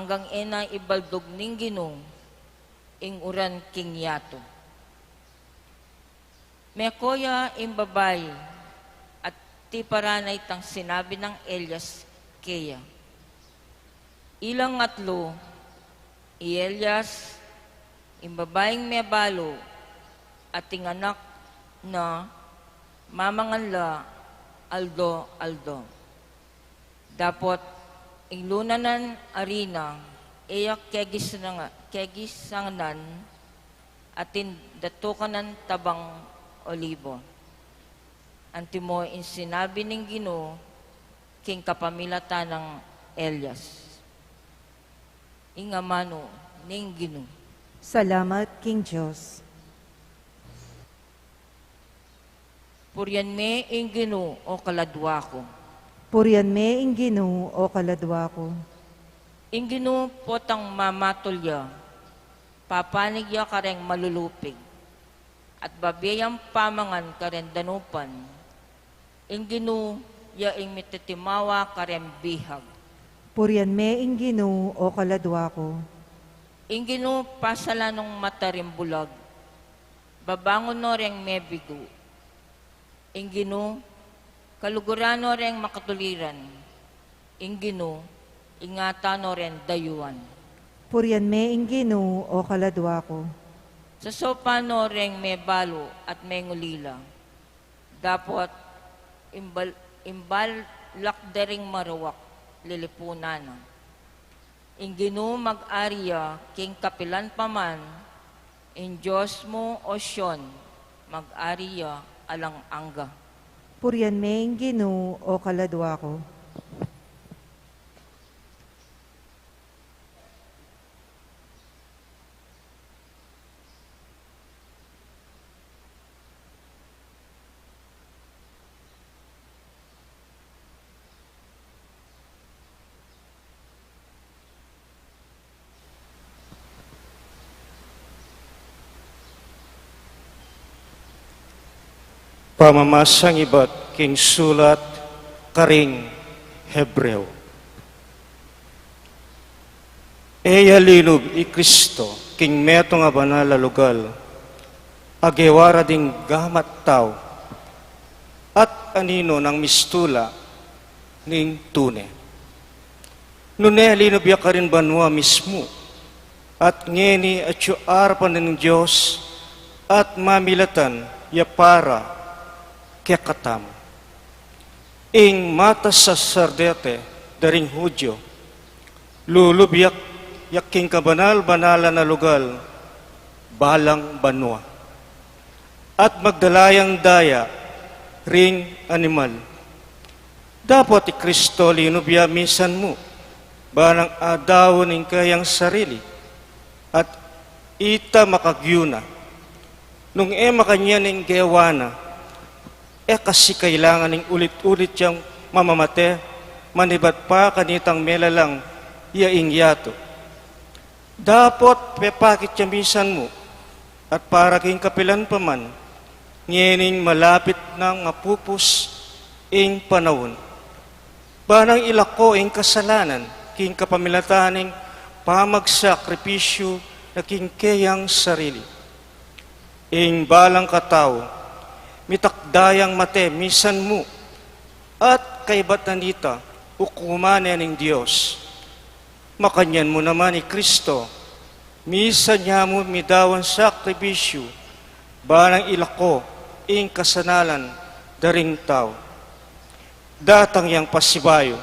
hanggang ena ibaldog ning Ginoo ing uran king yato. Mekoya imbabay at ti paranay tang sinabi ng Elias keya. Ilang atlo, Elias, imbabayng mebalo at ting anak na mamanganla aldo. Dapot inglunanan arina iyak kegisanganan atin datukanan tabang olibo. Antimo in sinabi ning Ginoo king kapamilata ng Elias. Ingamano ning Ginoo. Salamat, King Diyos. Purian me ing Ginoo o kaladwa ko. Purian me ing Ginoo o kaladwa ko. Ing Ginoo potang mamatulya, papanigya kareng malulupig, at babiyang pamangan karen danupan. Ing Ginoo ya ing mititimawa kareng bihag. Purian me ing Ginoo o kaladwa ko. Ing Ginoo pasalanong matarim bulag, babangon no reng mebigo. Ing Ginoo kaluguran no reng makatuliran. Ing Ginoo ingata no ren dayuan. Purian me ing Ginoo o kaladwa ko. Sa sopa no reng may balo at may ngulila. Dapat imbal lakdering maruwak lilipunan. Ing Ginoo mag-ariya king kapilan paman, in Diyos mo o Syon mag-ariya alang angga. Purian me ing Ginoo o kaladwa ko. Pamamasang iba't king sulat karing Hebreo. Eya linub i Kristo king meto nga banala lugal, agewara ding gamat tao, at anino ng mistula ning tune. Nune linub ya karin banwa mismo, at ngeni at yuarpan ng Diyos, at mamilatan ya para kaya katam. Ing mata sasardete daring Hudyo, lulubyak yaking kabanal-banala na lugal, balang banwa. At magdalayang daya, ring animal. Dapat i Kristo linubya misan mo, banang adawon ing kayang sarili, at ita makagyuna. Nung makanya ning gewana, kasi kailangan ng ulit-ulit yung mamamate, manibat pa kanitang melalang yaing yato. Dapat pepakit yung misan mo, at para king kapilan pa man, ngening malapit ng mapupus ing panahon. Banang ilako ing kasalanan, king kapamilataning pamagsakripisyo na king kayang sarili. Ing balang katao, mitakdayang mate, misan mo, at kaibat nandita, ukumanen ng Diyos. Makanyan mo naman ni Kristo, misan niya mo midawan sakribisyo, banang ilako, ing kasanalan, daring tao. Datang yang pasibayo,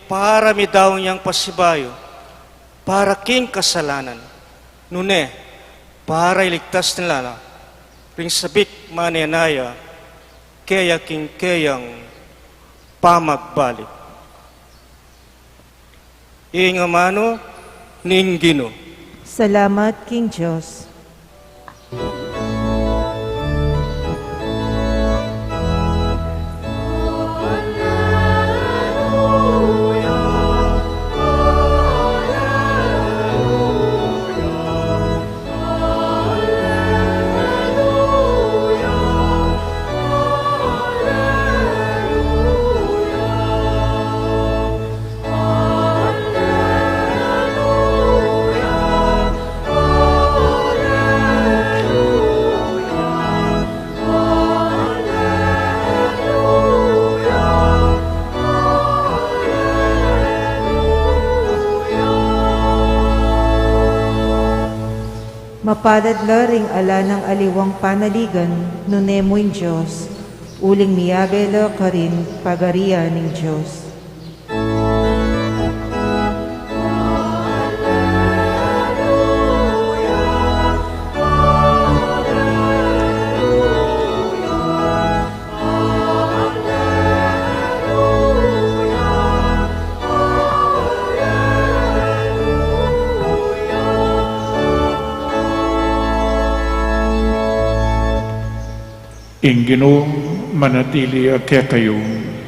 para midawan yang pasibayo, para king kasalanan, nune, para iligtas nila, ring sabik manenaya, kaya king kayang pamagbalik. Ingamano ning Ginoo. Salamat, King Diyos. Mapalad la ring ala ng aliwang panaligan, nunemo'y Diyos, uling miyabe la karin pagaria ng Diyos. Ingino manatili kaya kayo,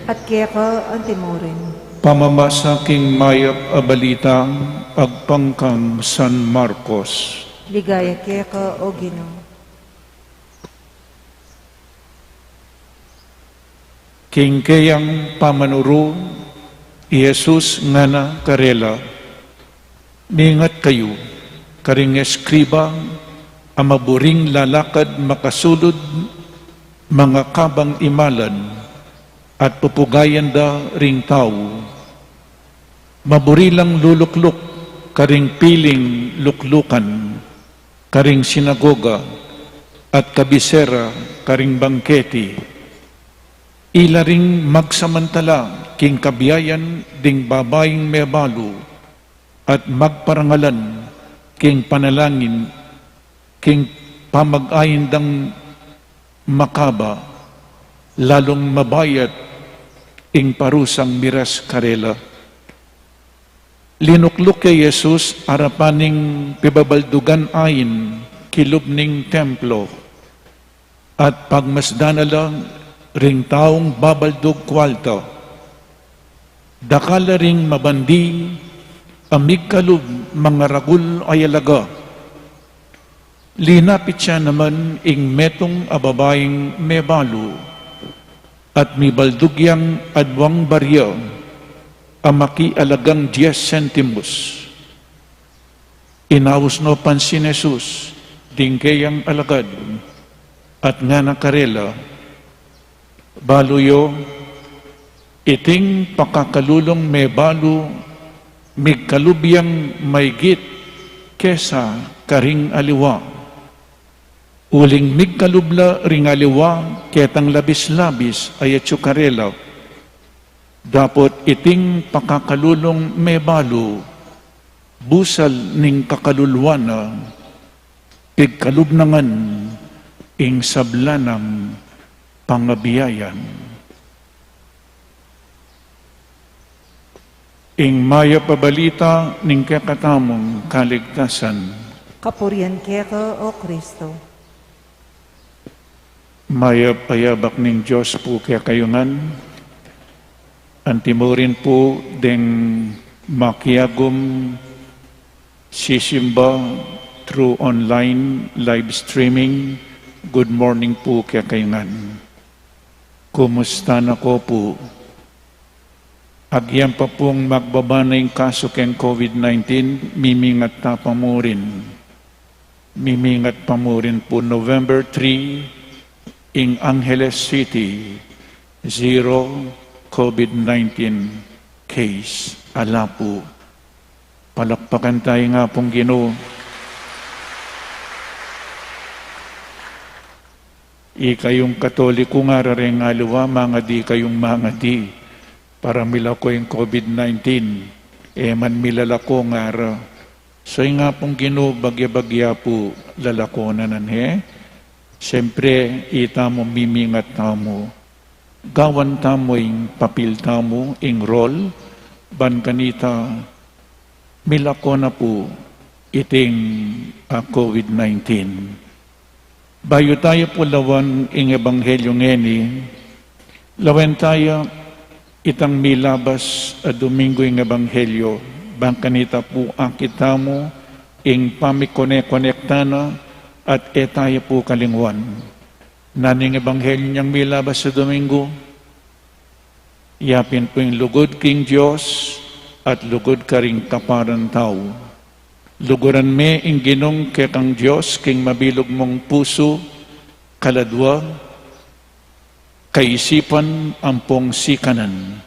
At kaya ka ang timurin. pamamasaking mayap a balita, agpangkang San Marcos. Ligaya kaya ka o Ginoo. King kayang pamanuro, Jesus nga na karela, ningat kayo, karing eskriba, amaburing lalakad makasulod, mga kabang imalan, at pupugayan da ring tao. Maburilang lulukluk, karing piling luklukan, karing sinagoga, at kabisera, karing bangketi. Ila ring magsamantala, king kabiyayan, ding babaeng mebalo, at magparangalan, king panalangin, king pamag-ayin dang makaba, lalong mabayat, ing parusang miras karela. Linukluk kay Jesus, arapaning pibabaldugan ayin, kilubning templo, at pagmasdanala, ring taong babaldog kwalta. Dakala ring mabandi, amig kalub, mga ragul ay alaga. Linapit siya naman ing metong ababaing mebalo at mibaldugyang adwang barya amaki alagang 10 centimos. Inawas no pansin Jesus, dingkayang alagad at nga nakarela, baluyo, iting pakakalulong mebalo, migkalubyang maygit kesa karing aliwa. Uling migkalubla ring aliwa, ketang labis-labis ay atsukarela. Dapot iting pakakalulong mebalo, busal ning kakalulwana, pigkalubnangan, ing sablanang pangabiyayan. Ing maya pabalita ning kakatamong kaligtasan. Kapurian kaya ka o Kristo. Mayap ayabak ning Diyos po kaya kayungan. Antimurin po deng makiagum sisimba through online live streaming. Good morning po kaya kayungan. Kumusta na ko po? Agyan pa pong magbaba na yung kaso keng COVID-19, mimingat ta pa mo rin. Mimingat pa mo rin po November 3, in Angeles City, 0 COVID-19 case. Ala po. Palakpakan tayo nga pong Ginoo. Ikayong Katoliko nga rin nga luwa, mga di kayong mga di. Para milako yung COVID-19. Man milalako nga ra. So nga pong Ginoo, bagya-bagya po lalako na nanhe. Siyempre, ita mo mimingat tamo. Gawan tamo yung papil tamo, yung role. Ban kanita, milako na po iting COVID-19. Bayo tayo po lawan ing ebanghelyo ngeni. Lawan tayo itang milabas a Domingo ing ebanghelyo. Ban kanita po akita mo ing pamikone-konekta na at tayo po kalingwan. Naning ebanghelyo niyang milabas sa Domingo, yapin po yung lugod king Diyos at lugod ka ring kaparan tao. Luguran me ing ginong kekang Diyos king mabilog mong puso, kaladwa, kaisipan ampong sikanan.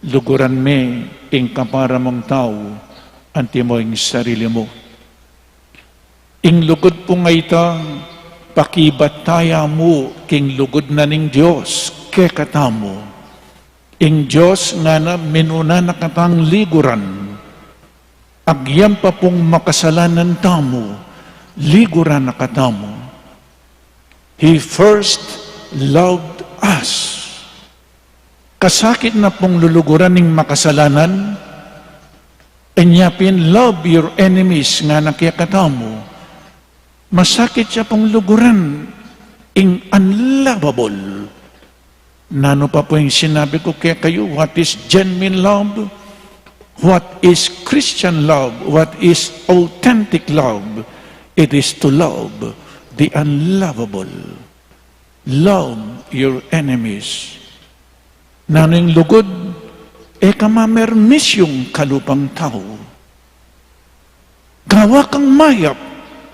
Luguran me ing kapara mong tao, anti mo ing sarili mo. Ing lugod po nga ita, pakibataya mo king lugod na ning Diyos, ke katamo. Ing Diyos nga na minuna nakatang liguran, agyam pa pong makasalanan tamo, liguran nakatamo. He first loved us. Kasakit na pong luluguran ng makasalanan, enyapin, love your enemies nga nakikatamo. Masakit siya pong luguran, ing unlovable. Nano pa po yung sinabi ko kaya kayo, what is genuine love? What is Christian love? What is authentic love? It is to love the unlovable. Love your enemies. Nanong lugod, kamamermis yung kalupang tao. Gawa kang mayap,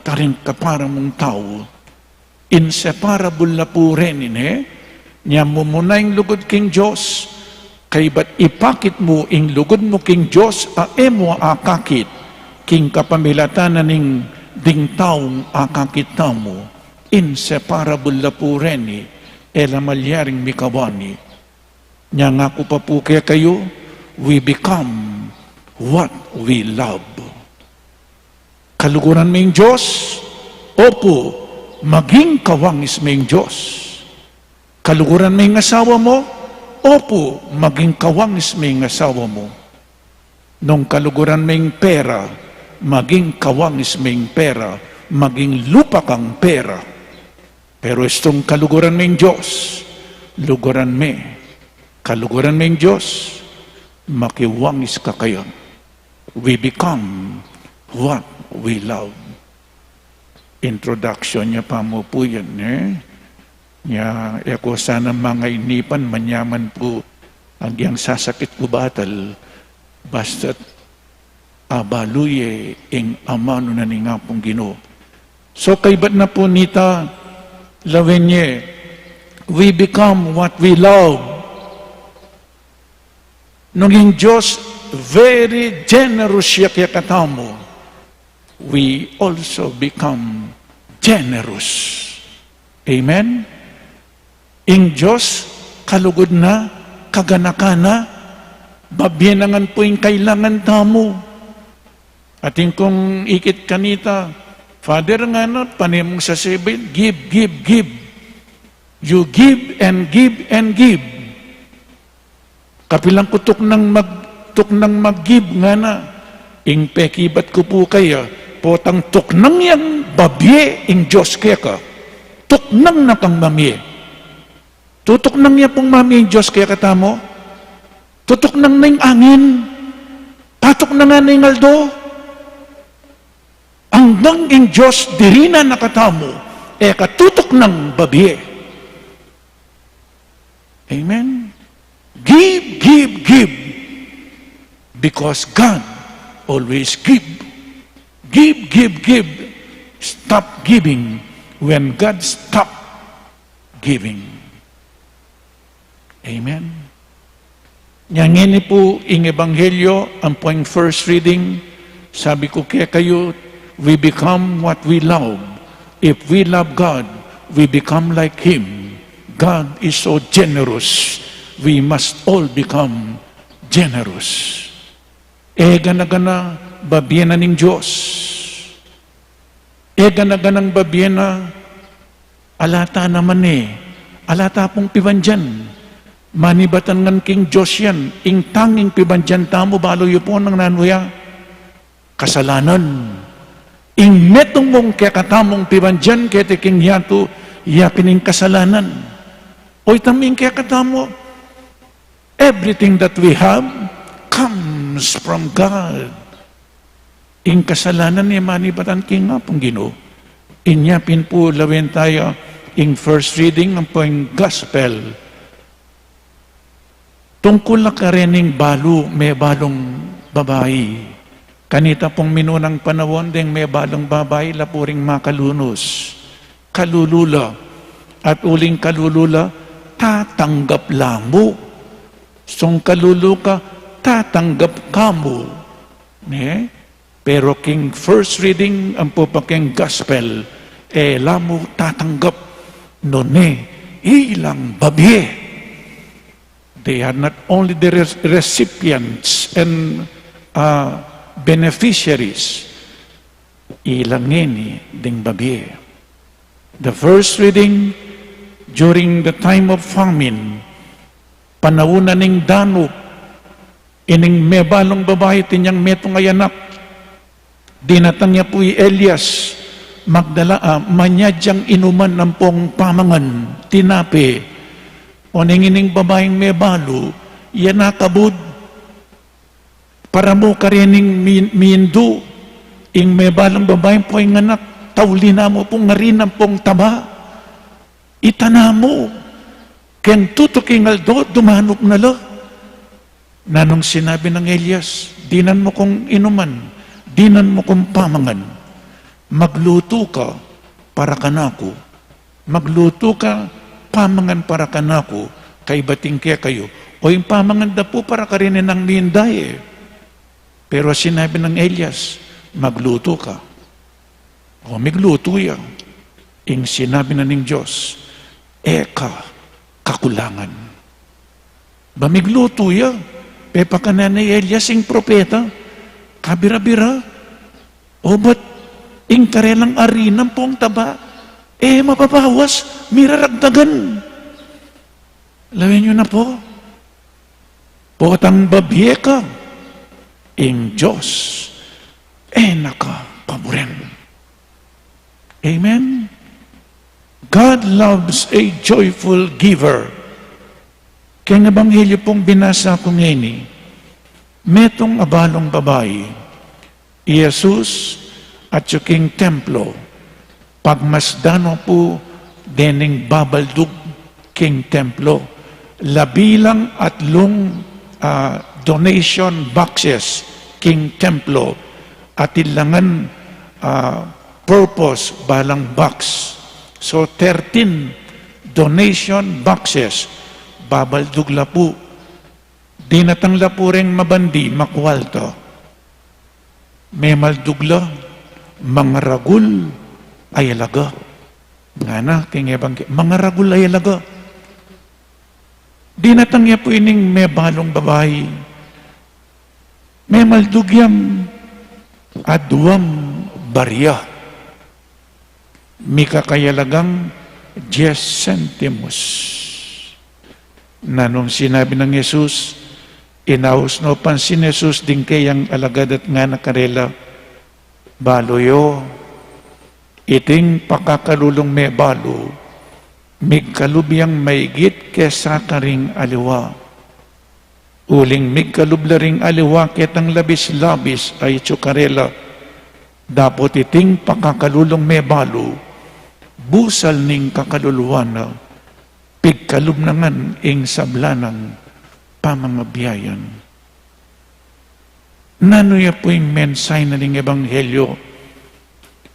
taring kapara mong tao. Inseparable na po rin, niya mumuna yung lugod king Diyos, kay ba't ipakit mo ing lugod mo king Diyos, emo akakit, king kapamilatan na ning ding taong akakit mo, inseparable na po rin, elamalyaring mikawani. Nya nga ko pa po kaya kayo, we become what we love. Kaluguran mo yung Diyos, opo, maging kawangis mo yung Diyos. Kaluguran mo yung asawa mo, opo, maging kawangis mo yung asawa mo. Nung kaluguran mo yung pera, maging kawangis mo yung pera, maging lupa kang pera. Pero itong kaluguran mo yung Diyos, luguran mo. Kaluguran mo yung Diyos, makiwangis ka kayo. We become what we love. Introduction niya pa mo po yan, Niya, ako sana mga inipan, manyaman po ang iyang sasakit ko batal, basta't abaluye ing amano na ni nga pong Ginoo. So kay ba't na po nita, lawenye, we become what we love. Nung yung Diyos, very generous siya kaya katamo, we also become generous. Amen? Ing Diyos, kalugod na, kaganakana, babyenangan po yung kailangan tamo. Ating kung ikit kanita, Father nga na, panimong sa sibin, give, give, give. You give and give and give. Kapilang kutok nang mag-give nga na, ing pekibat ko po kaya, potang tuknang yang babye ing Diyos kaya ka, tuknang na kang mamye. Tutok nang niya pong mami ing Diyos kaya katamo, tutok nang na yung angin, patok na nga na yung aldo, ang dang ing Diyos diri na nakatamo, katutok ng babye. Amen? Give, give, give. Because God always give. Give, give, give. Stop giving when God stop giving. Amen. Yang ini po ing Ebanghelyo, ang poing first reading, sabi ko kaya kayo, we become what we love. If we love God, we become like Him. God is so generous. We must all become generous. Gana-gana, babyena ng Diyos. Gana-ganang babyena, alata naman alata pong pibanjan. Manibatan ngan king Diyos yan, ing tanging pibanjan tamo, balo yu po ng nanuya. Kasalanan. Ing metong mong kaya katamong pibanjan, kaya tiking yato, yakining kasalanan. Oy taming kaya katamo, everything that we have comes from God. Ing kasalanan ni manibatan king nga pong Ginoo. Inyapin po lawin tayo ing first reading ng poing gospel. Tungkol na karening balo, may balong babae. Kanita pong minunang panahon ding may balong babae, lapuring makalunos. Kalulula. At uling kalulula, tatanggap lamo. Song kaluluka, tatanggap kamo. Pero king first reading, ang po paking gospel, lamo tatanggap none ilang babye. They are not only the recipients and beneficiaries, ilangeni ding babye. The first reading during the time of famine, panahon ning danop, ining mebalong babae tinyang metong ayanak, dinatang niya po'y Elias, manyadyang inuman ng pong pamangan, tinapi, o ining babaeng mebalo, yan nakabud, para mo karining mindu, ing mebalang babaeng po ang anak, taulina mo pong ngarinang pong taba, itana mo, kayang tutuking aldo, dumanok na lo. Nanong sinabi ng Elias, dinan mo kong inuman, dinan mo kong pamangan, magluto ka para kanako, magluto ka pamangan para kanako, kay bating kaya kayo, o yung pamangan da po para karinin ng minday. Pero sinabi ng Elias, magluto ka. O migluto yan. Ing sinabi na ng Diyos, eka, kakulangan. Ba migluto yan? Pepa ka na ni Elias, ing propeta, kabira-bira, o ba't ing karelang arinang pong taba, mapapawas, miraragdagan. Lawin nyo na po, potang babye ka, ing Diyos, nakapaboren. Amen? God loves a joyful giver. Kaya ng Ebanghelyo pong binasa ko ngayon, metong abalong babae, Jesus at yung templo, pagmasdano po dening babaldug king templo, labilang atlong donation boxes king templo, at ilangan purpose balang box. So 13 donation boxes, babaldug la po. Dinatang la po rin mabandi, makwalto. May maldugla, mga ragul, ay alaga. Nga na, mga ragul ay alaga. Dinatang niya po ining may balong babae. May maldugyang aduam barya. May kakayalagang 10 centimos. Nanong sinabi ng Jesus, inaus no pansin Jesus din kayang alagad at nga nakarela, baloyo, iting pakakalulong may balo, may kalubyang maigit kesa karing aliwa. Uling may kalublaring aliwa ketang labis-labis ay tsukarela. Dapot iting pakakalulong may balo, busal ning kakaluluwana, pigkalubnangan ing sablanang pamangabiyayan. Nanoya po yung mensay na ning Ebanghelyo,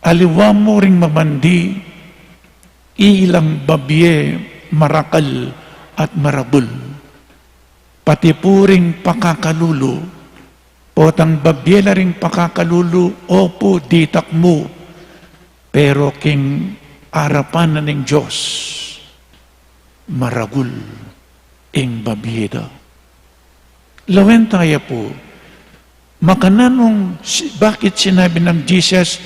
aliwa mo ring mabandi, ilang babye, marakal at marabul. Pati po ring pakakalulo, potang babye na ring pakakalulo, opo, ditak mo, pero king arapan na ning Diyos, maragul ing babyeda. Lawen tayo po, makananong bakit sinabi ng Jesus,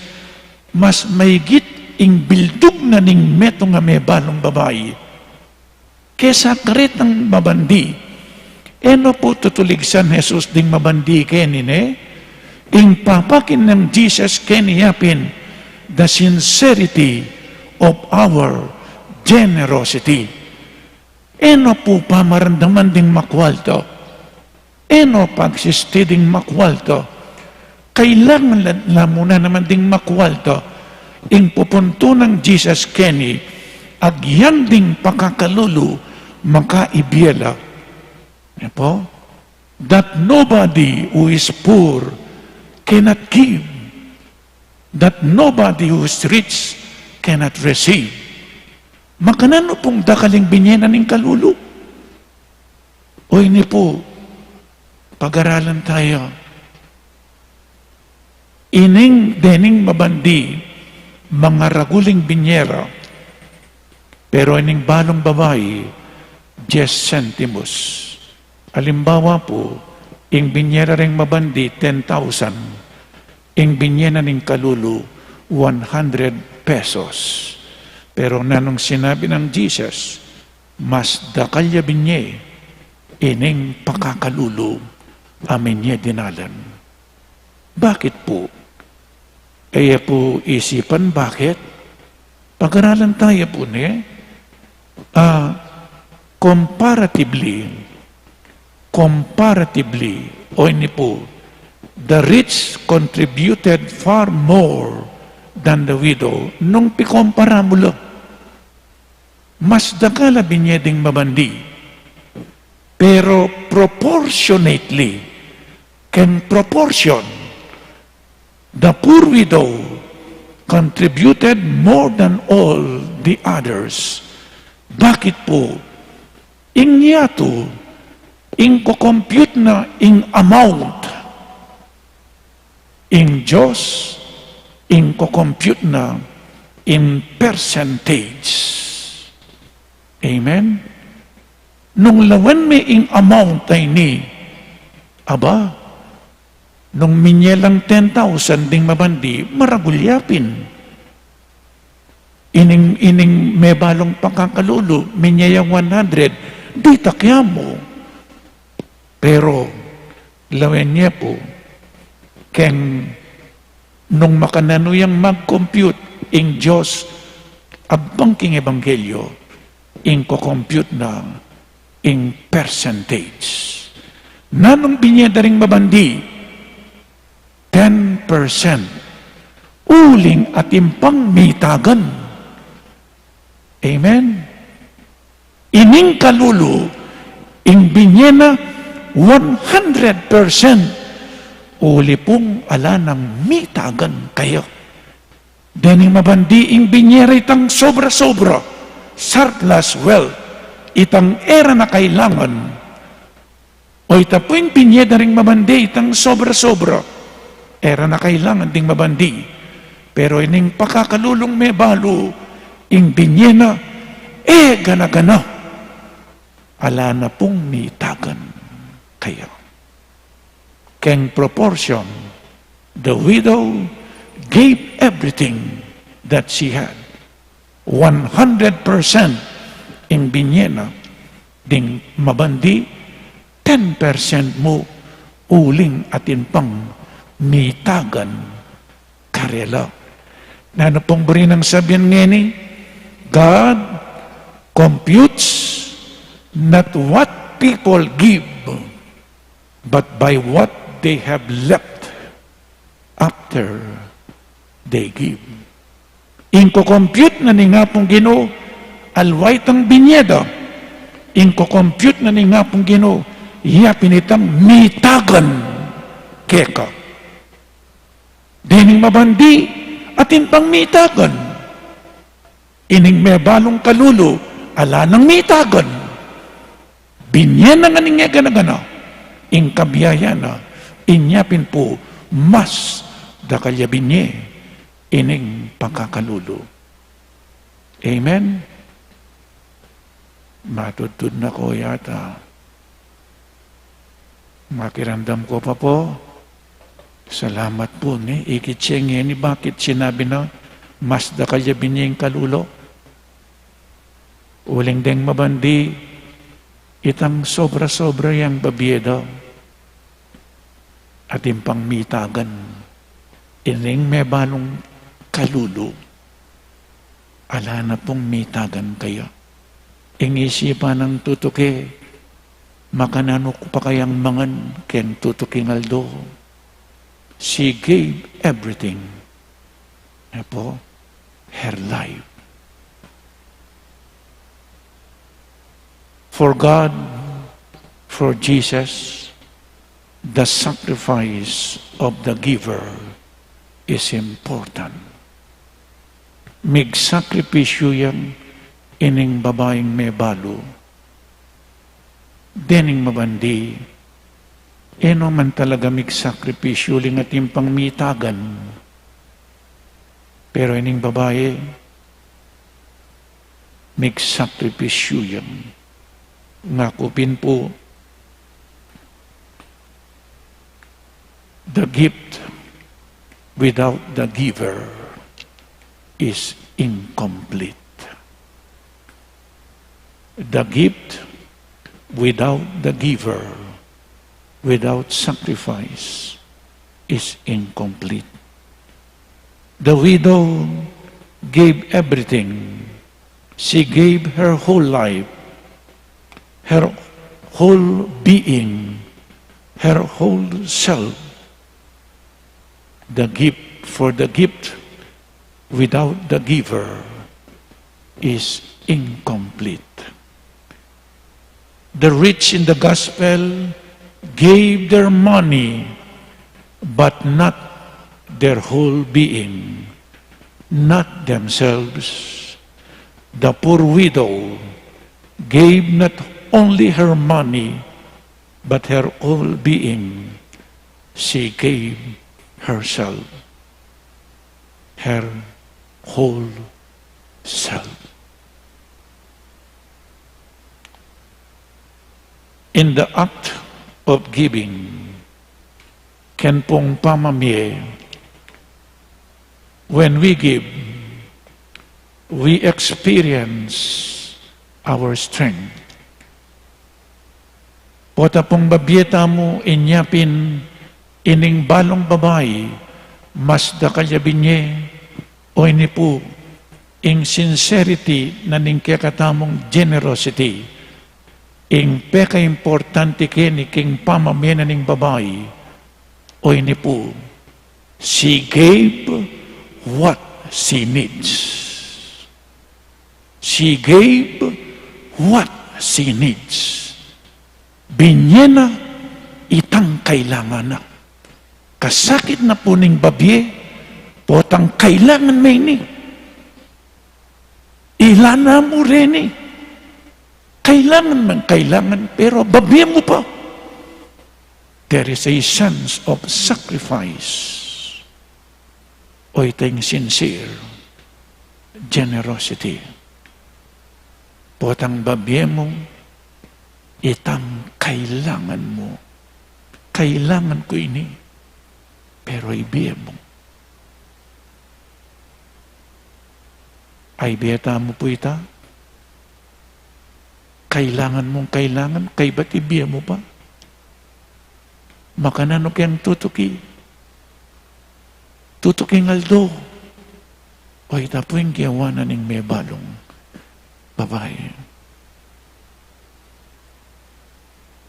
mas maigit ing bildog na ning meto nga may balong babae, kesa karit ang mabandi. Eno po tutuligsan Jesus ding mabandi kenine, ing papakin ng Jesus keniyapin, the sincerity of our generosity. Eno po pamarandaman ding makwalto, eno pagsisti ding makwalto, kailangan na muna naman ding makwalto, ing pupunto ng Jesus Kenny, agyan ding pakakalulu, makaibyela. Po? That nobody who is poor cannot give, that nobody who is rich cannot receive. Makanano pong dakaling binyena ng kalulu? O ini po, pag-aralan tayo, ining dening mabandi, mga raguling binyera, pero ining balong babae, 10 centimos. Halimbawa po, ing binyera ring mabandi, 10,000. Ing binyera ning kalulu, 100 pesos. Pero nanong sinabi ng Jesus, mas dakalya binye, ining pakakalulu, amin niya dinalan. Bakit po? Kaya po isipan, bakit? Pag-aralan tayo po niya, comparatively, o ini po, the rich contributed far more than the widow. Nung pikumpara mo lang, mas dakala binyeding mabandi. Pero proportionately, can proportion, the poor widow contributed more than all the others. Bakit po? Ing yato, ing ko-compute na ing amount, ing Diyos, ing ko-compute na in percentage. Amen? Nung lawan may ing amount ay ni, aba, nung minyelang 10,000 ding mabandi, maragulyapin. Ining may balong pangkakalulu, minyayang 100, di takya mo. Pero, lawen niya po, keng nung makananuyang mag-compute, ing Diyos, abang king ebanghelyo, ing ko-compute na, ing percentage. Nanong binyadaring mabandi, 10%. Uling at impang mitagan. Amen? Ining kalulu, ing binyena, 100%. Uli pong ala ng mitagan kayo. Dening mabandi, ing binyera itang sobra-sobra. Surplus wealth. Itang era na kailangan. O itapuing binyeda ring mabandi, itang sobra-sobra. Era na kailangan ding mabandi. Pero ining pakakalulong may balo, ing binyena, gana-gana. Ala na pong mitagan kayo. Keng proportion, the widow gave everything that she had. 100% ing binyena, ding mabandi, 10% mo uling atin pang mitagan karela. Na ano pong buri ng sabihan ngeni? God computes not what people give, but by what they have left after they give. Inko-compute na ni nga pong Ginoo, alway tang binyeda. Inko-compute na ni nga pong Ginoo, yapin itang mitagan keka. Dining mabandi, atin pang mitagan. Ining may balong kalulu, ala ng mitagan. Binyan na nga ninga gana-gana. Ing kabiyaya na, inyapin po, mas dakalya binye, ining pangkakalulu. Amen? Matutod na ko yata. Makiramdam ko pa po. Salamat po ni ikitsenge ni bakit sinabi na mas da kaya binyeng kalulo. Uling deng mabandi itang sobra-sobra yang babiedo at impang mitagan ining may balong kalulo. Ala na pong mitagan kayo. Ingisipan ng tutuki makanano ko pa kayang mangan ken tutuking aldo. She gave everything. Po, her life. For God, for Jesus, the sacrifice of the giver is important. Mig-sakripisyo yan ining babaeng may balo. Dening mabandi, eno man talaga mig-sakripisyo ling ating pangmitagan Pero ining babae, nagsakripisyo yan. Ngakupin po, the gift without the giver is incomplete. The gift without the giver, without sacrifice, is incomplete. The widow gave everything. She gave her whole life, her whole being, her whole self. The gift for the gift without the giver is incomplete. The rich in the gospel gave their money, but not their whole being, not themselves. The poor widow gave not only her money, but her whole being. She gave herself, her whole self. In the act of giving, ken pong pamamie, when we give, we experience our strength. Pota pong babyeta mo inyapin ining balong babae, mas da kalyabinye, o ini po, ing sincerity na ning kakatamong generosity, ing peka importante kini king pamamena ning babae, o ini po, she gave what she needs. She gave what she needs. Binyena itang kailangan na. Kasakit na po ning babye, potang kailangan may ni. Ilana mo rin eh. Kailangan man kailangan, pero babye mo pa. There is a sense of sacrifice. O itong sincere generosity. Potang babye mo, itang kailangan mo. Kailangan ko ini, pero ibiye mo. Ay biyata mo po ita. Kailangan mong kailangan, kay ba't ibiye mo pa? Makanano kayang tutuki. Tutuking aldo. O ita po yung giyawanan ng may balong babae.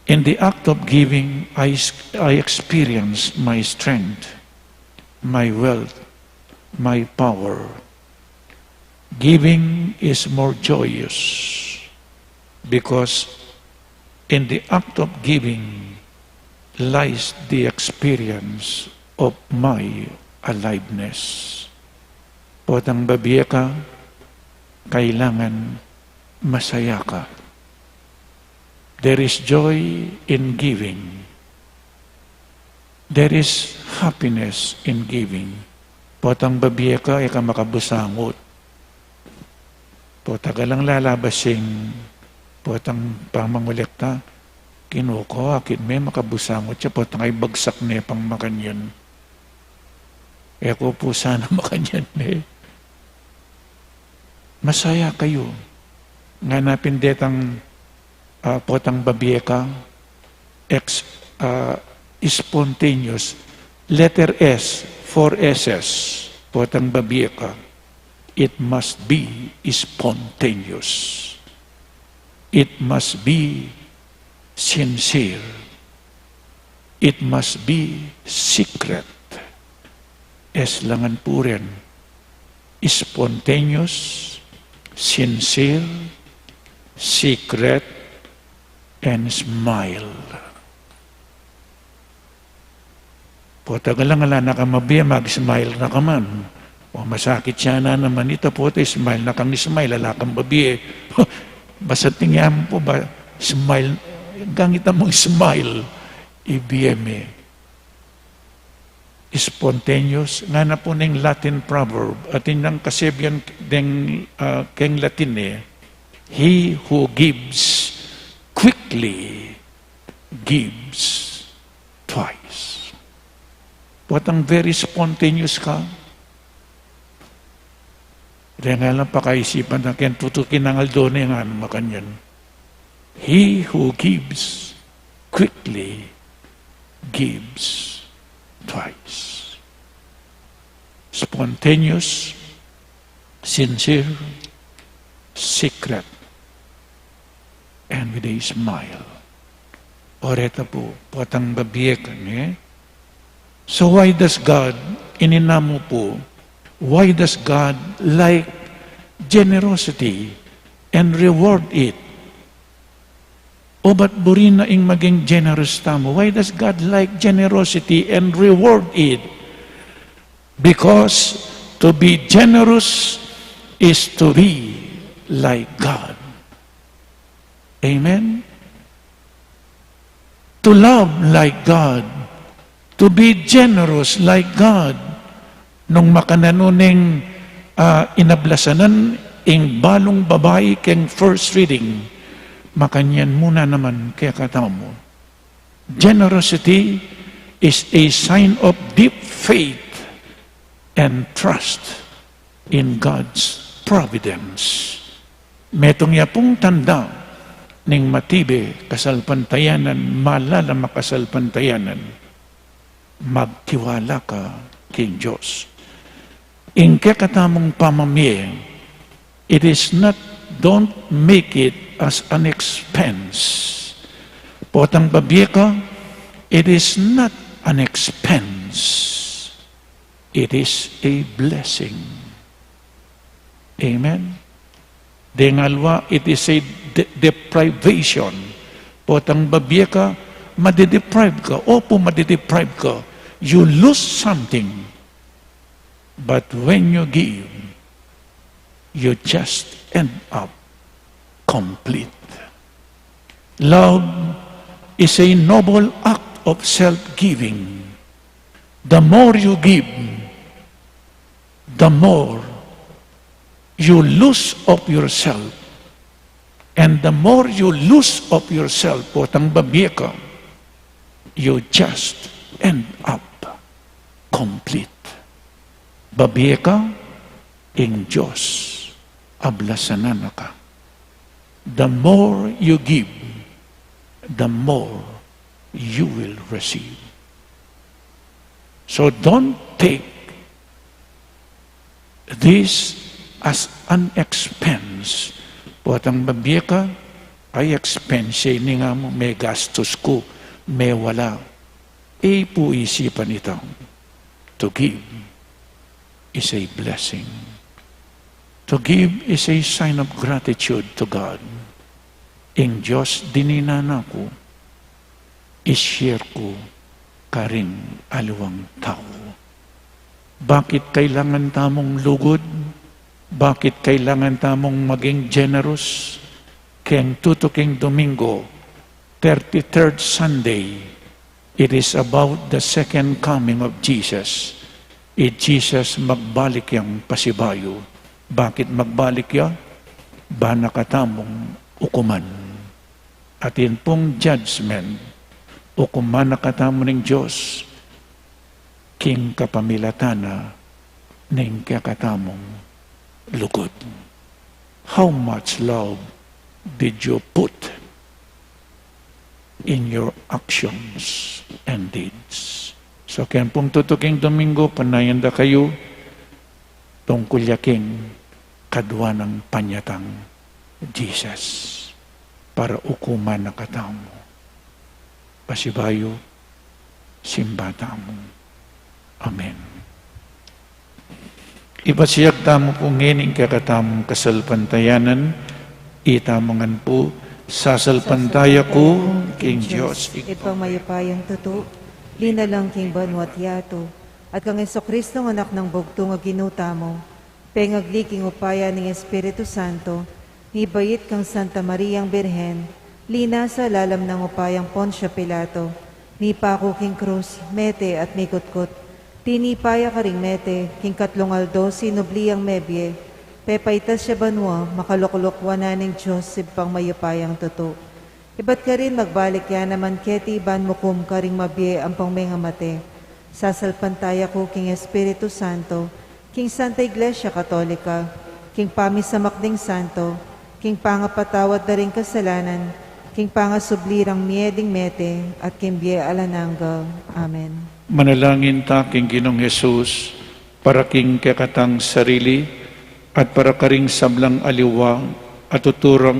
In the act of giving, I experience my strength, my wealth, my power. Giving is more joyous because in the act of giving lies the experience of my aliveness. Potang babiya ka, kailangan masaya ka. There is joy in giving. There is happiness in giving. Potang babiya ka, ika makabusangot. Potagalang lalabasing, potang pamangulekta, kinuko, akit may makabusangot siya, potang ay bagsak na pang makanyan. Eko po sana makanyan eh. Masaya kayo. Nga napindetang potang babieka, spontaneous. Letter S, 4 S's, potang babieka. It must be spontaneous. It must be sincere. It must be secret. S langan po rin. Spontaneous, sincere, secret, and smile. Po tagalang nakamabiya, mag-smile na ka man. O masakit siya na naman ito po, smile na kang smile, alakang babiya. Basta tingyan po ba, smile, gangita mong smile, ibiyeme. spontaneous, nga na po ng Latin proverb, at inyang kasebyan ng keng Latin he who gives quickly gives twice. What ang very spontaneous ka? Kaya nga lang pakaisipan na kaya tutukin ng aldone nga makanyan. He who gives quickly gives twice. Spontaneous, sincere, secret, and with a smile. Oreta po, potang babiyekan So why does God, ininamo po, why does God like generosity and reward it? O ba't burin na ing maging generous tamo? Why does God like generosity and reward it? Because to be generous is to be like God. Amen? To love like God. To be generous like God. Nung makananuning inablasanan ing balong babae keng first reading, makanyan muna naman kaya katamo. Generosity is a sign of deep faith and trust in God's providence. Metong yapong tanda ning matibe kasalpantayanan, malala makasalpantayanan, magtiwala ka king Diyos. In kakatamong pamamiyeng, it is not, don't make it as an expense. Potang babiye ka, it is not an expense. It is a blessing. Amen? Dengalwa, it is a deprivation. Potang babiye ka, madideprive ka. Opo, madideprive ka. You lose something. But when you give, you just end up complete. Love is a noble act of self-giving. The more you give, the more you lose of yourself. And the more you lose of yourself, potang babiye ka, you just end up complete. Babiye ka, ing Diyos, ablasanan ka. The more you give, the more you will receive. So don't take this as an expense. Potang babiye ka, ay expense, ni nga mo, may gastos ko, may wala. Po isipan ito. To give is a blessing. To give is a sign of gratitude to God. Ing Diyos, dininana ko, i-share ko karing aluwang tao. Bakit kailangan tamong lugod? Bakit kailangan tamong maging generous? Keng tutuking Domingo, 33rd Sunday, it is about the second coming of Jesus. Jesus magbalik yang pasibayo. Bakit magbalik yan? Ba nakatamong ukuman. At yun pong judgment, ukuman nakatamo ng Diyos, king kapamilatana ng kakatamong lugod. How much love did you put in your actions and deeds? So, kaya pong tutuking Domingo, panayanda kayo tungkol yaking kadwa ng panyatang Jesus para ukuman na katamo. Pasibayo, simbata mo. Amen. Ipasiyag tamo po ngayon kakatamong kasalpantayanan, itamangan po, sasalpantaya ko, King Diyos. Ipangmayapayang tuto, linalang king banwat yato, at kang Jesucristo ng anak ng bugtong nga ginuta mo, pengagliking upaya ng Espiritu Santo, nibayit kang Santa Mariang Birhen, lina sa lalam ng upayang Poncio Pilato, ni pako king krus, mete at mikutkot, Tinipaya ka ring mete, king katlong aldo, sinubliang mebye, pepaitas siya banwa, makaloklok wananing Diyos, sibpang mayupayang tuto. Iba't ka rin magbalik yan naman keti ban mukum ka ring mabye ang pangmengamate. Sasalpantaya ko king Espiritu Santo, king Santa Iglesia Katolika, king pamisamakding santo, king pangapatawad na ring kasalanan, king pangasublirang mieding mete, at king bie alananggal. Amen. Manalangin ta king Ginong Jesus, para king kekatang sarili, at para karing sablang aliwa, at tuturang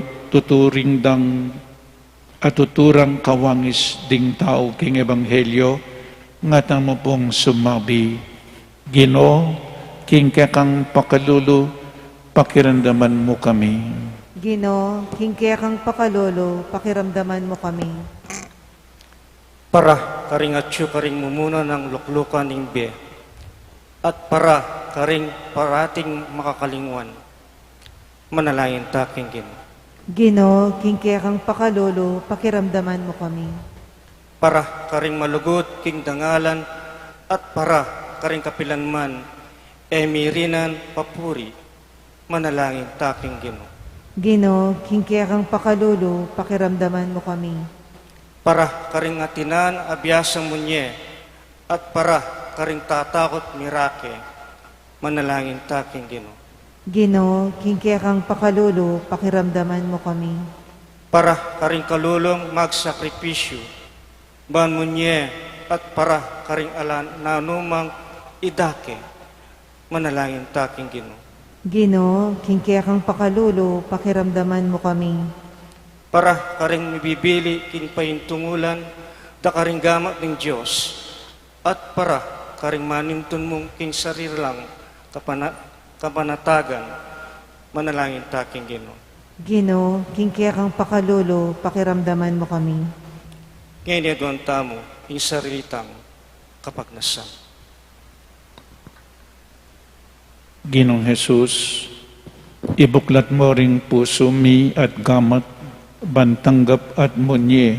kawangis ding tao king Ebanghelyo, nga tamo pong sumabi. Ginoo, king kekang pakalulu, pakiramdaman mo kami. Ginoo, king kang pakalolo, pakiramdaman mo kami. Para karing atyo karing mumuna ng luklukan ng be, at para karing parating makakalingwan, manalangin ta king Ginoo. Ginoo, king kang pakalolo, pakiramdaman mo kami. Para karing malugod king dangalan, at para karing kapilanman, emirinan papuri, manalangin ta king Ginoo. Ginoo, king kang pakalolo, pakiramdaman mo kami. Para karing atinan abiyasang munye, at para karing tatakot mirake, manalangin ta king Ginoo. Ginoo, king kang pakalolo, pakiramdaman mo kami. Para karing kalulong magsakripisyo, ban munye, at para karing alan na anumang idake, manalangin ta king Ginoo. Ginoo, king kang pakalolo, pakiramdaman mo kami. Para karing mibibili king pahintungulan, da karing gamat ng Diyos, at para karing manimton mong king sarilang kapanatagan, manalangin ta king Ginoo. Ginoo, king kang pakalolo, pakiramdaman mo kami. Ngayon doon tamo, king sarilitang kapagnasan. Ginong Jesus, ibuklat mo ring puso mi at gamat, ban tanggap at munye,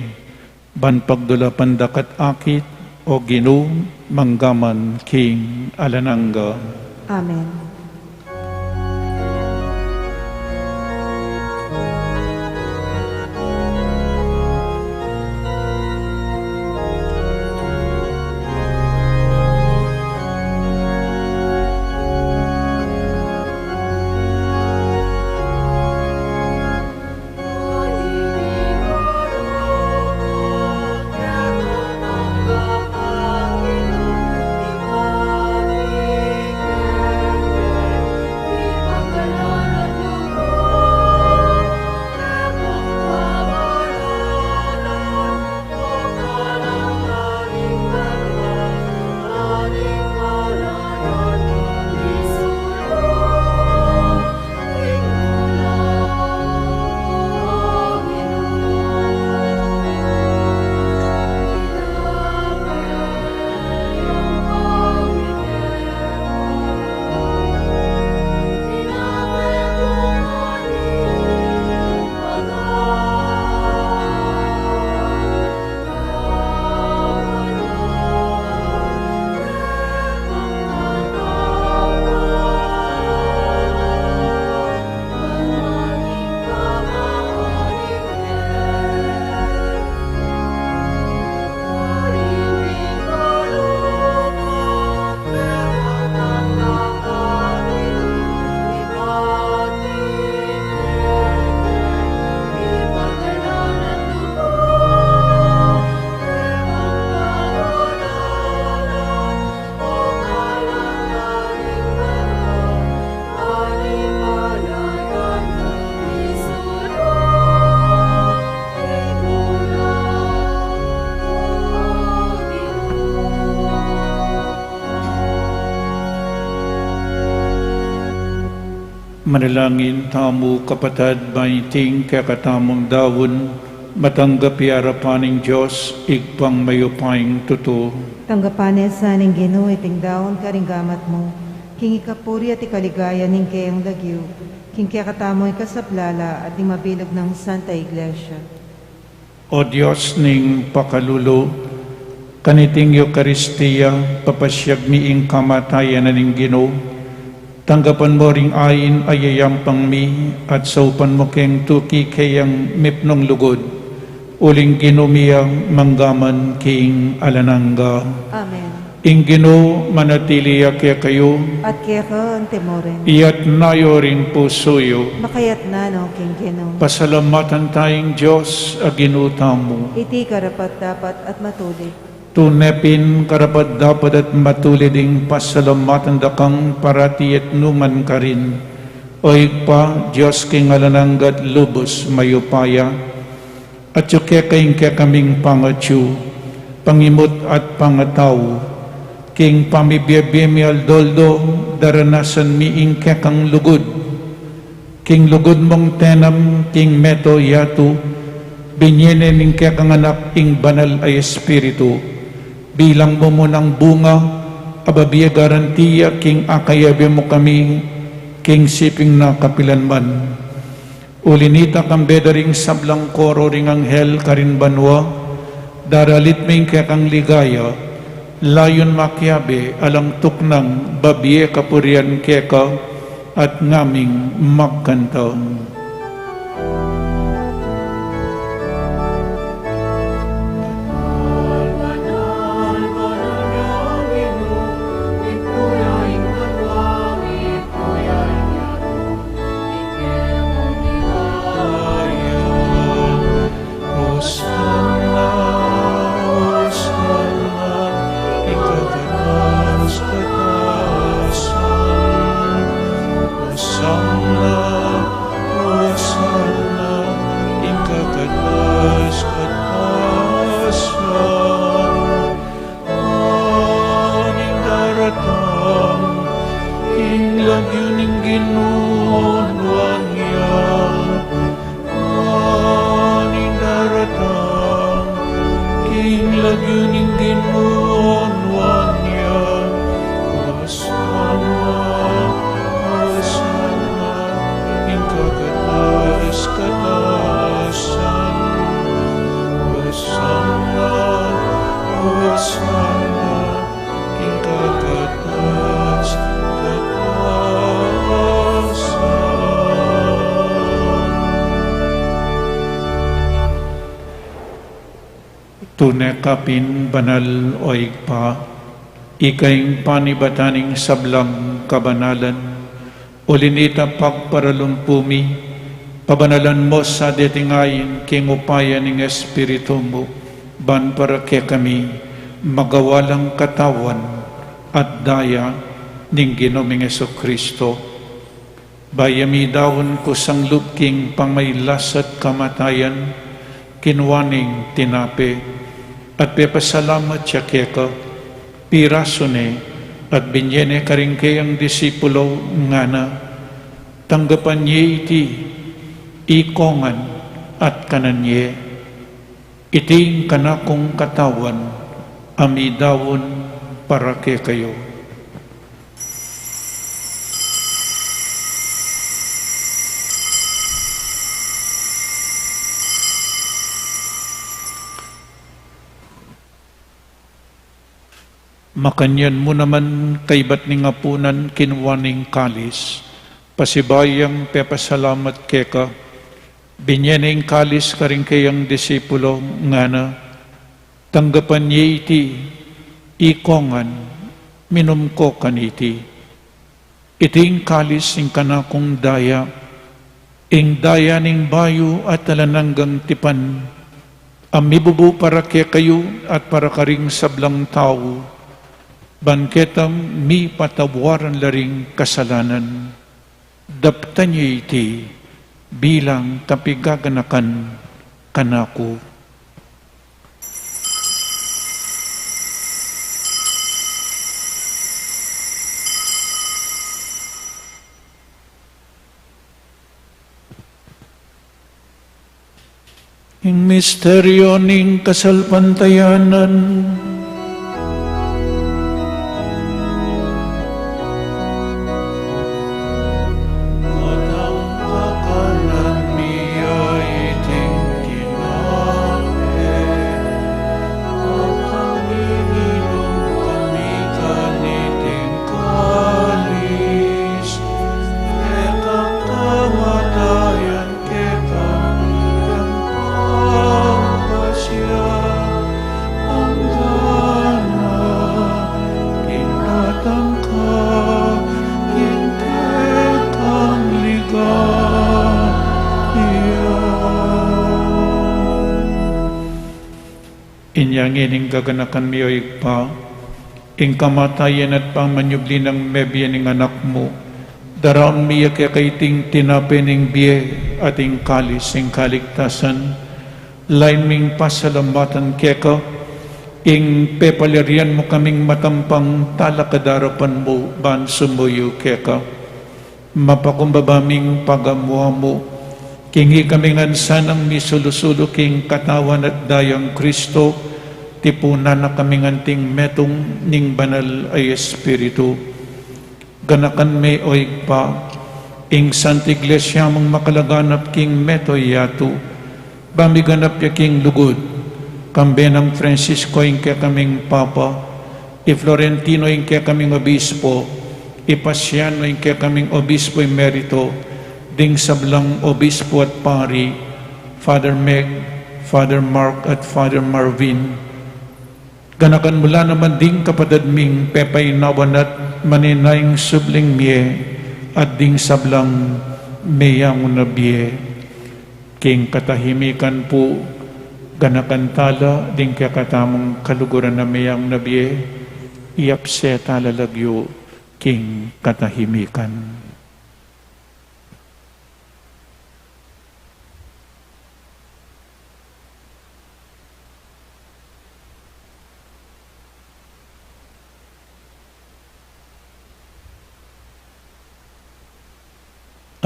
ban pagdula pandakat akit, o Ginoo manggaman king alanangga. Amen. Manalangin tamu kapatid baiting kakatamong dawon, matanggap arapaning Diyos, igpang mayupaying tuto. Tanggapanin sa ning Ginoo iting daon karinggamat mo, king ikapuri at ikaligaya ning kayang lagyo, king kakatamoy kasaplala at ning mabilog ng Santa Iglesia. O Diyos ning pakalulo, kaniting Eucharistia, papasyag miing kamatayan na ning Ginoo, tanggapan mo ring ayin ayayampang mi, at saupan mo keng tuki kayang mipnong lugod, uling ginumiyang manggaman king alanangga. Amen. Ing Ginoo manatili kaya kayo, At kaya ka ang temoren, iyat nayo ring pusoyo, makayat na no king Ginoo. pasalamatan tayong Diyos aginutamo. Iti karapat dapat at matuloy. Tunepin karapat dapat at matuliding pasalamatan dakang parati at numan ka rin. Oig pa, Diyos king alananggat lubos mayupaya, at yuke kayong kaming pangatyu, pangimot at pangataw, king pamibiyabiyami aldoldo, daranasan miing kekang lugod, king lugod mong tenam, king meto yatu, binyene ning kekang anak ing banal ay espiritu, bilang mo ng bunga, ababiya garantiya, king akayabi mo kami, king siping na kapilanman. Ulinita kang bedaring sablang koro ring anghel karin banwa, daralit may kekang ligaya, layon makiabe alang tuknang babiye kapurian keka at ngaming magkanta. Tunekapin banal oig pa, ikaing panibataning sablang kabanalan, ulinita pagparalumpumi, pabanalan mo sa detingayin king upaya ning Espiritu mo, ban para kaya kami magawalang katawan at daya ning Ginoong Jesucristo. Bayami dawon ko sang lupking pangmaylas at kamatayan, kinwaning tinape, at pepasalamat siya keka, pirasone, at binyene karing kayang disipulo nga na, tanggapan niya iti, ikongan at kananye, iting kanakong katawan, amidawon para kay kayo. Makanyan mo naman kaibat ni ngapunan kinwaning kalis, pasibayang pepasalamat keka, binyening kalis karing kayang disipulo nga na, tanggapan niya iti, ikongan, minum ko kaniti, iting kalis ing kanakong daya, ing daya ning bayo at talananggang tipan, amibubu para kaya kayo at para karing sablang tao, bangketam mi patawaran laring kasalanan, daptan niya iti bilang tapigaganakan kanako. Ing misteryo ning kasalpantayanan, yang ining gaganakan mi o igpa, ing kamatayan at pamanyubli ng mebya ng anak mo, daraon miya kaya kaiting tinapining biye at ing kalis ing kaligtasan, lain ming pasalamatan keka, ing pepalerian mo kaming matampang talakadarapan mo, ban sumuyo keka, mapakumbabaming pagamuha mo, kingi kaming ansanang misulusulo king katawan at dayang Kristo, tipunan na kaming anting metong ning banal ay Espiritu. Ganakan may oig pa, ing Santa Iglesia mong makalaganap king meto yato, bamiganap ya king lugod, kambe ng Francisco ing kaya kaming Papa, i Florentino ing kaya kaming Obispo, i Pasiano ing kaya kaming Obispo Emerito, ding sablang Obispo at Pari, Father Meg, Father Mark at Father Marvin. Ganakan mula naman ding kapatid ming pepay nawan at maninayang subling miye at ding sablang meyang unabye. King katahimikan po, ganakan tala ding kakatamong kaluguran na meyang nabye, iapse talalagyo king katahimikan.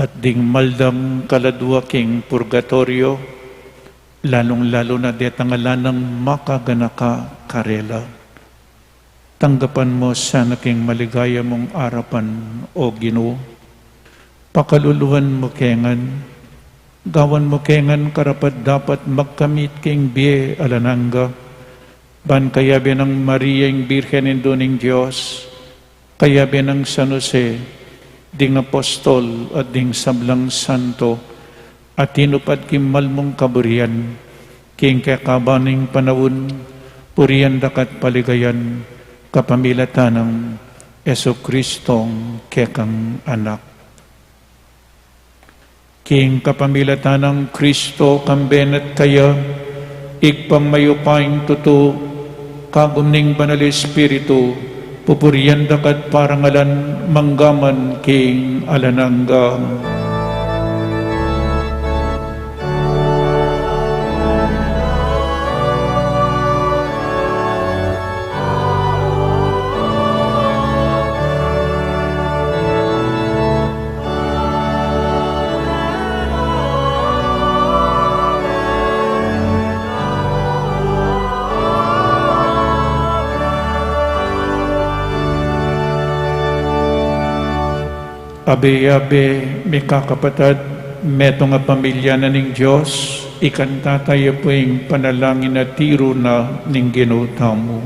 At ding maldam kaladwa king purgatorio, lalong-lalo na detangalan ng makaganaka karela. Tanggapan mo sana king maligaya mong arapan o Ginoo. Pakaluluhan mo kengan, gawan mo kengan karapat dapat magkamit king biye alananga, ban kayabi ng Maria ing Birhen Induning Diyos, kayabi ng San Jose, ding apostol at ding sablang santo, at tinupad kimal mong kaburian, king kakabaning panawon, purian dakat paligayan, kapamilatan ng Yesu Kristong kekang anak. King kapamilatan ng Kristo kambenet kaya, igpang mayupaing tuto, kagumning banal Espiritu, pupurian dakat parangalan manggaman king alanangga. Abe-abe, may kakapatad, meto nga pamilya na ning Diyos, ikanta tayo po yung panalangin na tiro na ning ginutaw mo.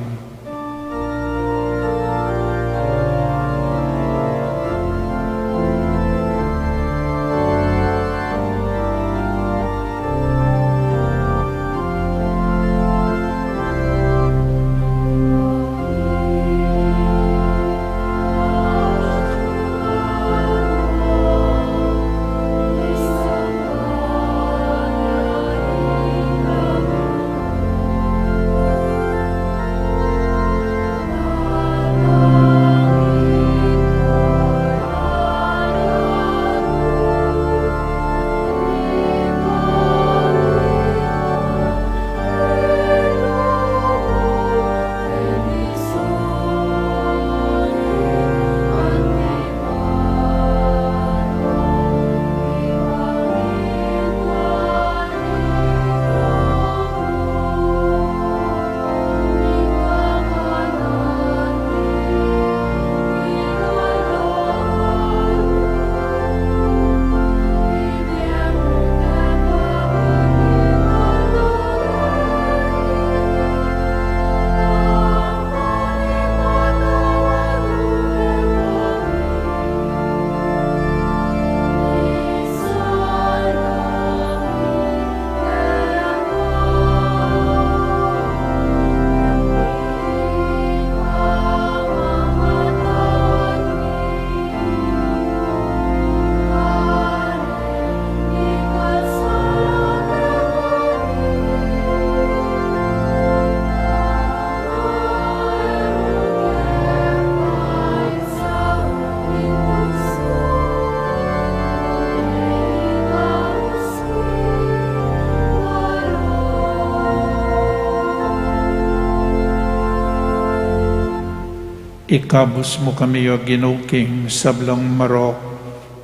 Ikabos mo kami o ginuking sablang marok,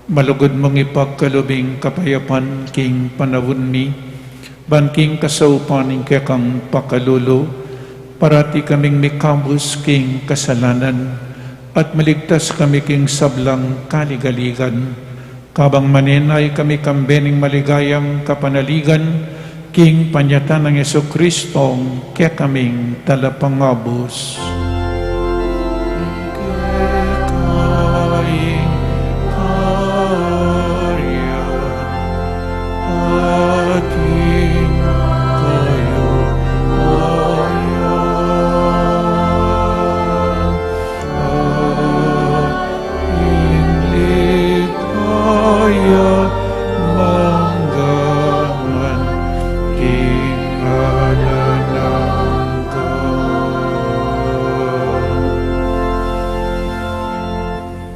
malugod mong ipagkalubing kapayapan king panawon mi, banking kasaupaning kekang pakalulo, parati kaming mikabos king kasalanan, at maligtas kami king sablang kaligaligan, kabang maninay kami kambening maligayang kapanaligan, king panyatan ng Yesu-Kristong kaya kaming talapangabos.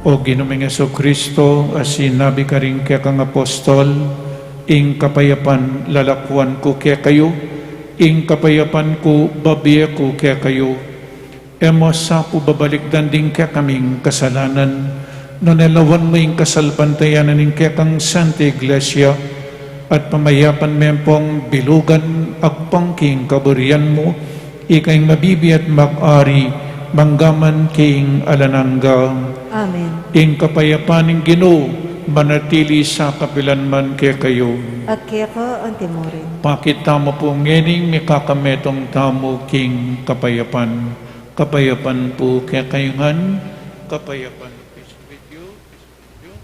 O Ginoong Jesu-Kristo, as sinabi ka rin kaya kang apostol, ing kapayapan lalakwan ko kaya kayo, ing kapayapan ko babiya ko kaya kayo, emo sa po babalikdan din kaya kaming kasalanan, no nalawan mo ing kasalpantayanan ing kaya kang Santa Iglesia, at pamayapan mempong bilugan agpangking kaburian mo, ikay mabibi at mag-ari, manggaman king alanangga. Amen. Ing kapayapaning Ginoo, manatili sa kapilanman kaya kayo. At kaya ka ang timurin. Pakita mo po ngening mikakametong tamo king kapayapan. Kapayapan po kaya kayungan, kapayapan. Peace with you, peace with you.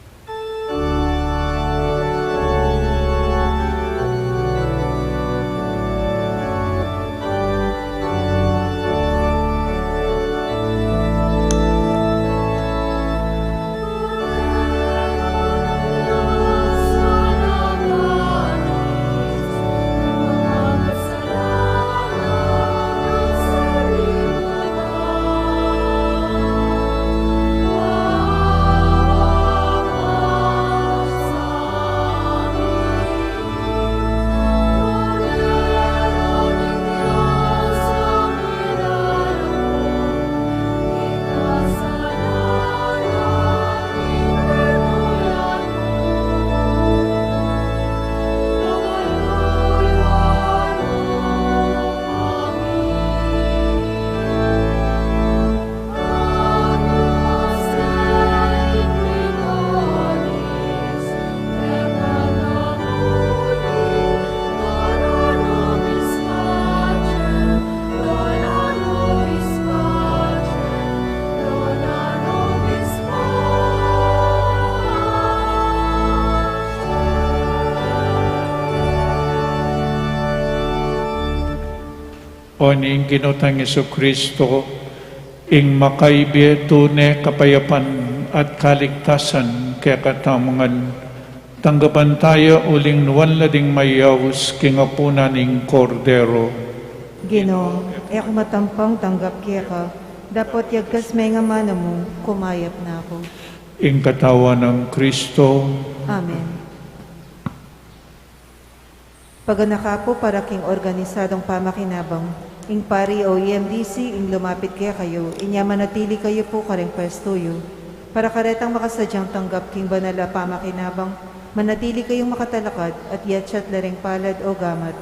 O ning ginotang Jesu-Kristo, ing makaibi tune kapayapan at kaligtasan kaya katamangan, tanggapan tayo uling nuwan lading mayawus kingapunan ning kordero. Ginoo, ako matampang tanggap kaya ka, dapat yagkas may nga mana mo, kumayap na ako. Ing katawan ng Kristo, Amen. Paganaka po para king organisadong pamakinabang, ing pari o EMDC, ing lumapit kaya kayo, inya manatili kayo po kareng pwestuyo, para karetang makasadyang tanggap king banala pamakinabang, manatili kayong makatalakad at yatsyat lareng palad o gamat,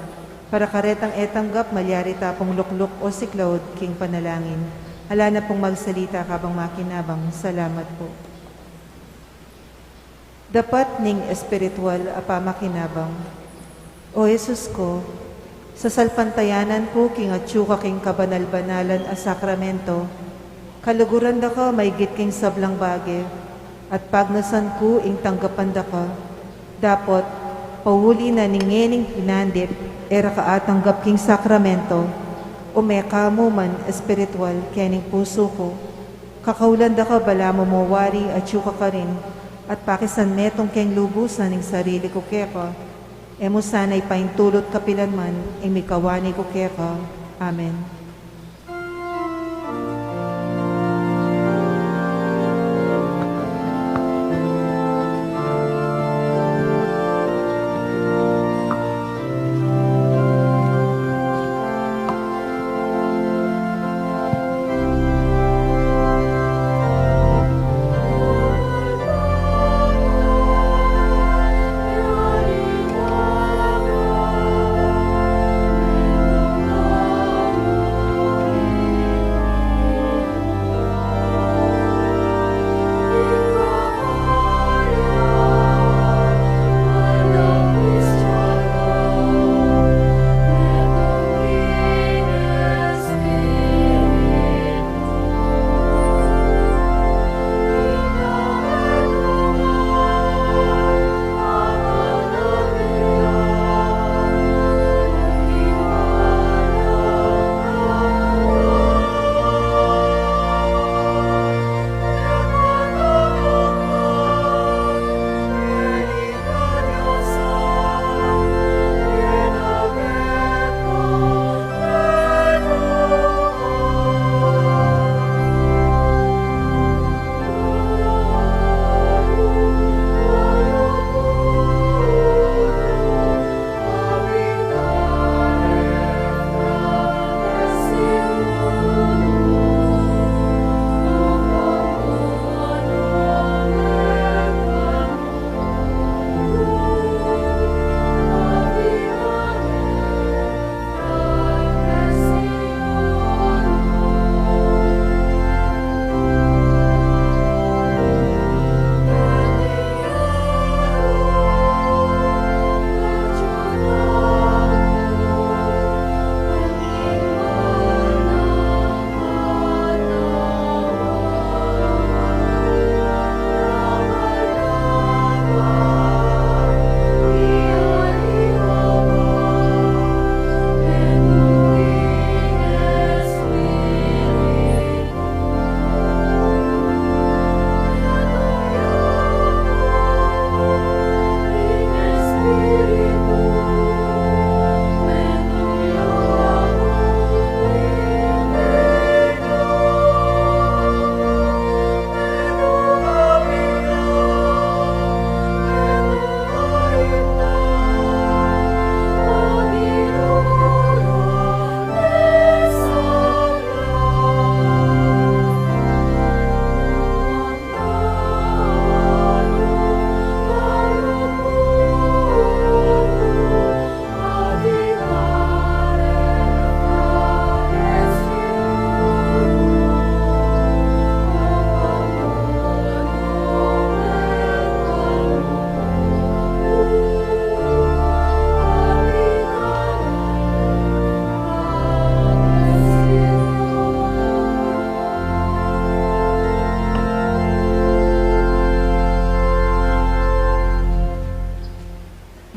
para karetang etanggap malyari tapong lukluk o siklawd king panalangin. Hala na pong magsalita kabang makinabang, salamat po. Dapat ning espiritual a pamakinabang, O Jesus ko, sa salpantayanan ko king atsuka king kabanal-banalan a sakramento, kaluguran da ka may git king sablang bage, at pagnasan ko ing tanggapan da ka, dapot pauli na ningening pinandit, era ka atanggap king sakramento, umeka mo man espiritual kening puso ko, kakaulan da ka bala mo mawari at tsuka ka rin, at pakisan metong keng lubusan ning sarili ko keka, emo sana'y paintulot kapilan man, imikawani ko keka. Amen.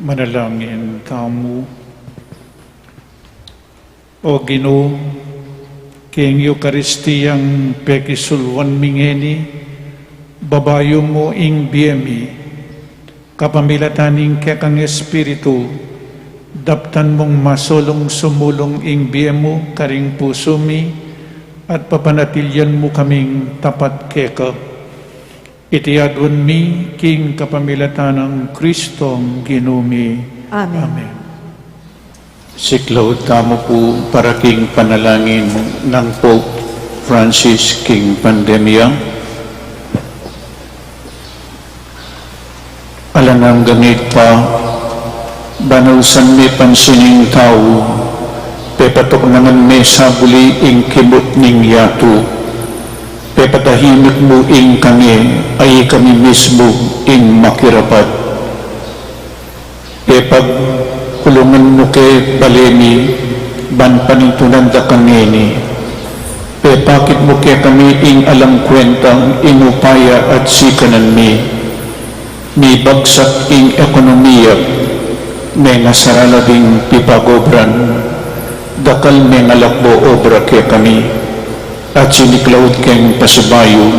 Manalangin kamo. O Ginoo, king Eukaristiyang pekisulwan mingeni, babayo mo ing biyemi, kapamilataning kekang Espiritu, daptan mong masulong sumulong ing biyemo karing pusumi, at papanatilyan mo kaming tapat keka. Itiadwan mi king kapamilatanang Kristong Ginumi. Amen. Siklaw tamo po para king panalangin ng Pope Francis king pandemya. Alanang ganit pa, banawsan mi pansining tao, pepatok naman mi sabuli ing kibot ning yato, pepatahimik mo ing kami, ay kami mismo ing makirapat. Pepag kulungan mo kay baleni, ban panintunan da kangeni. Pepakit mo kay kami ing alang kwentang inupaya at sikanan mi. May bagsak ing ekonomiya, may nasarala ding pipagobran, dakal may ngalakbo obra kay kami. At siniklaud keng pasibayo,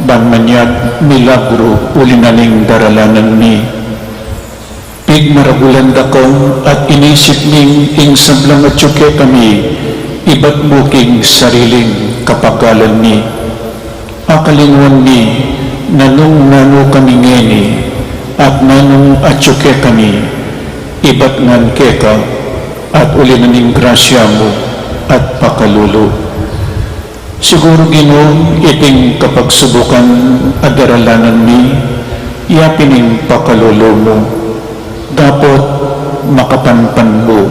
ban manyag milagro ulinaning daralanan ni. Pig maragulan dakong at inisip ning ing sablang at syuke kami, iba't buking sariling kapagalan ni. Akalingwan ni, nanong nano kami ngeni, at nanong at syuke kami, iba't ngan keka, at ulinaning grasya mo, at pakalulo. Siguro Ginoo, iting kapagsubukan at daralanan ni, iyapining pakalulo mo, dapat makapanpan mo.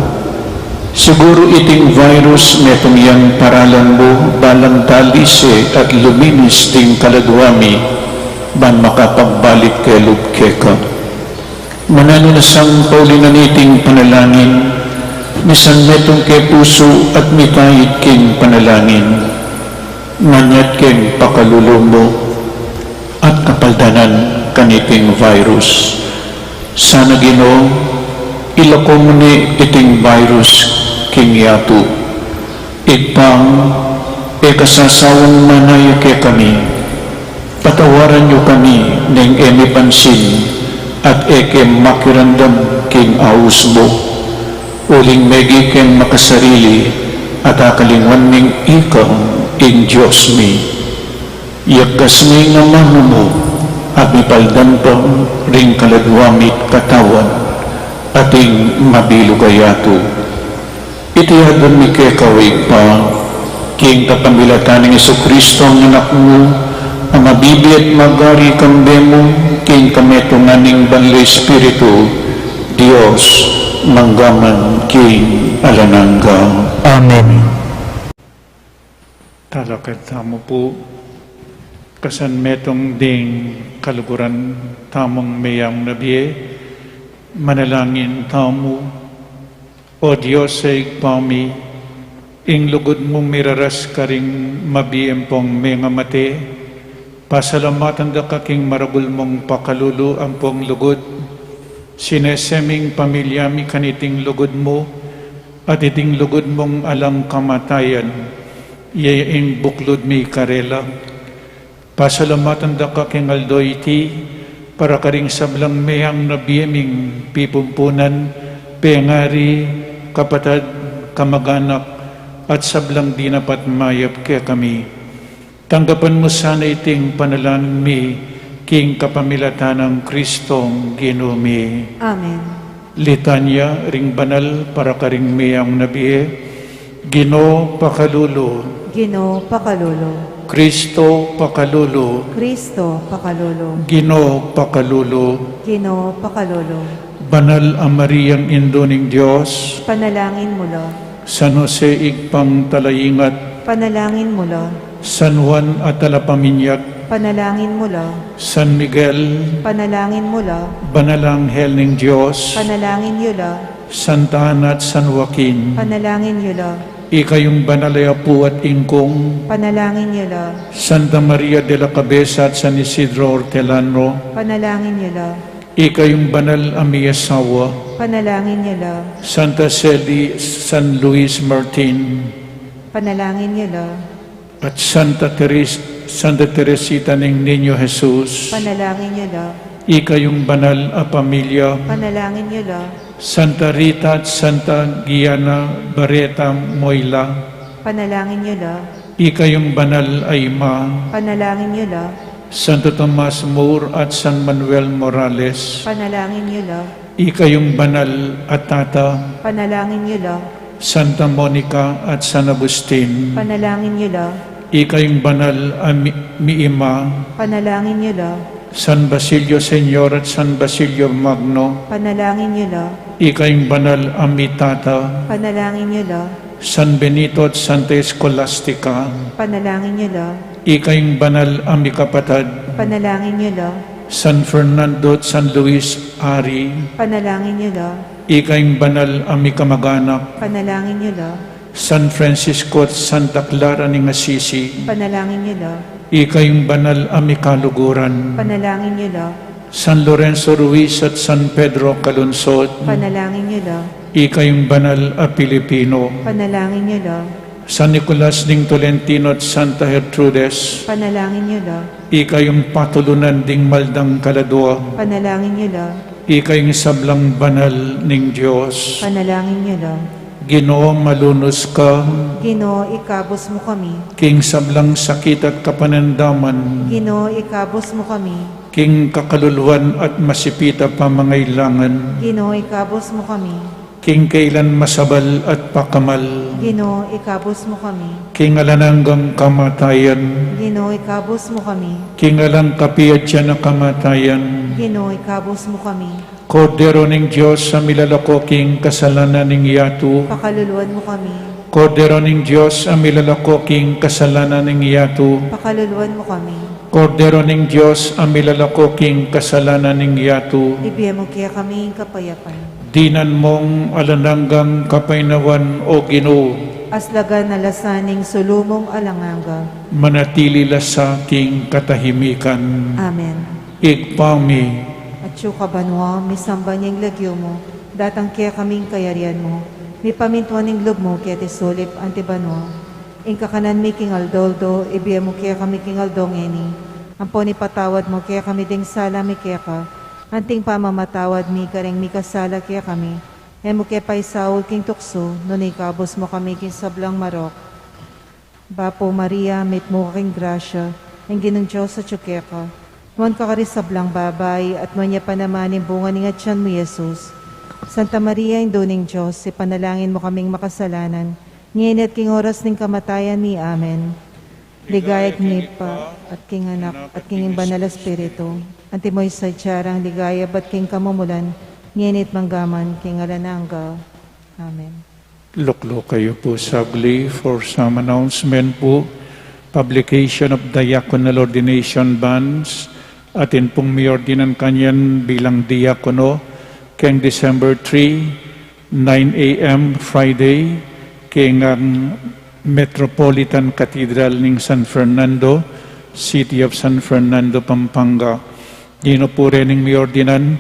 Siguro iting virus netong yang paralan mo, balang talise at luminis ting kaladwami, ban makapagbalik kay lubkeka. Manano na sang paulinan iting panalangin, misan netong kay puso at mikahit king panalangin, manyat king pakalulo mo, at kapaldanan kaniting virus. Sana Ginoo, ilako mo ni iting virus king yato. Igpang, kasasawang manay kay kami. Patawaran niyo kami ng emi pansin at makirandam king aus mo. Uling megi king makasarili at akalingwan ning ikaw ing Diyos mi. Yagas ni nga mano mo at mipaldan pa ring kaladwamit katawan ating mabilugayato. Itihadan mi kay kawig pa, king kapamilatan ng Jesucristo ang anak mo, ang mabibi at magari kambemo, king kametungan ng Banlo Espiritu, Diyos, manggaman king alanangga. Amen. Talakad tamo po, kasan metong ding kaluguran tamong mayang nabiye, manalangin tamo, o Diyos sa igpami, ing lugod mong miraras karing mabiyem pong mga mate, pasalamatan da kaking maragul mong pakalulu ang pong lugod, sineseming pamilyami kaniting lugod mo, at iting lugod mong alang kamatayan, yaing buklod mi karela, pasalamatan da kaking aldoy iti, para karing sablang mayang nabiyeming pipumpunan, pengari, kapatad, kamag-anak, at sablang di napat mayap kaya kami. Tanggapan mo sana iting panalangin mi, king kapamilatan ng Kristong Ginumi. Amen. Litanya, ring banal, para karing mayang nabiye, Ginoo pakalulo, Ginoo pakalulo, Kristo pakalulo, Kristo pakalulo, Ginoo pakalulo, Ginoo pakalulo. Banal ang Mariyang Indoning Diyos, Panalangin mo lo, San Jose igpang talayingat, panalangin mo lo, San Juan at Alapaminyag, panalangin mo lo, San Miguel, panalangin mo lo, Banalanghel ng Diyos, panalangin yo lo, Santa Ana at San Joaquin, panalangin yo lo, ikayong banalayapu at ingkong, panalangin yo lo, Santa Maria de la Cabeza at San Isidro Hortelano, panalangin yo lo, Ikayong banal ami asawa, Panalangin niyo lang. Santa Celi San Luis Martin, Panalangin niyo lang. at Santa Teresita ng Niño Jesus, Panalangin niyo lang. ikayong banal a pamilya, Panalangin niyo lang. Santa Rita at Santa Giana Barreta Moyla, Panalangin niyo lang. ikayong banal ay ima, Panalangin niyo lang. Santo Tomas More at San Manuel Morales, Panalangin niyo lang. ikayong banal at tata, Panalangin niyo lang. Santa Monica at San Agustin, Panalangin niyo lang. ikayong banal miima, Panalangin niyo lang. San Basilio Señor at San Basilio Magno, Panalangin niyo lang. ikayong banal amitata, Panalangin niyo lang. San Benito at Santa Escolastica, Panalangin niyo lang. ikayong banal amikapatad, Panalangin niyo lang. San Fernando at San Luis Ari, Panalangin niyo lang. ikayong banal amikamag-anak, Panalangin niyo lang. San Francisco at Santa Clara ng Assisi, Panalangin niyo lang. ikayong banal amikaluguran, Panalangin niyo lang. San Lorenzo Ruiz at San Pedro Calungsod, Panalangin niyo lang. ikayong banal a Pilipino, Panalangin niyo lang. San Nicolas ng Tolentino at Santa Gertrudes, Panalangin niyo lang. ikayong patulunan ding maldang kaladwa, Panalangin niyo lang. ikayong sablang banal ng Diyos. Panalangin niyo lang. Ginoo, malunos ka, Ginoo, ikabos mo kami. king sablang sakit at kapanandaman, Ginoo, ikabos mo kami. king kakaluluwan at masipita pamangailangan, Ginoo, ikabos mo kami. king kailan masabal at pakamal, Ginoo, ikabos mo kami. king alananggang kamatayan, Ginoo, ikabos mo kami. king alang kapiyadya na kamatayan, Ginoo, ikabos mo kami. Kordero ng Diyos sa milalakoking kasalanan ng yatu, Pakaluluwan mo kami. Kordero ng Diyos sa milalakoking kasalanan ng yatu, Pakaluluwan mo kami. Kordero ng Diyos ang milalakoking kasalanan ng yatu, Ibigay mo kaya kami ang kapayapan. dinan mong alananggang kapainawan o Ginoo, Aslagan na lasaning sulumong alanganga. manatili la sa aking katahimikan. Amen. Igpami, At syuka banwa, misamba niyang lagyo mo, datang kaya kaming kayarian mo, mi pamintuan ng loob mo kaya tisulip ante banwa. Ing kakanan mi king aldoldo, ibiya mo kaya kami king aldongeni. Ampo ni patawad mo kaya kami ding sala mi kaya ka. Anting pamamatawad mi kareng mi kasala kaya kami. Emo kaya paisaul king tukso, nun ikabos mo kami king sablang marok. Bapo Maria, mit mo king grasya, ang ginong Diyos sa tsukeka. Nuan kakarisablang babay at nuan niya panamanin bunga ni nga tiyan mo, Jesus. Santa Maria, Induning Diyos, ipanalangin mo kaming makasalanan. Ngayon at king oras ng kamatayan ni Amen. Ligayag ni Pa at king anak at king banal espiritu. Antimoy sa tiyarang ligaya bat king kamumulan. Ngayon at manggaman king alanangga. Amen. luklok kayo po sagli for some announcement po. Publication of diaconal ordination bands. Atin pong may ordinan kanyan bilang diakono keng December 3, 9 a.m. Friday keng Metropolitan Cathedral ng San Fernando, City of San Fernando, Pampanga. Dino po rin may ordinan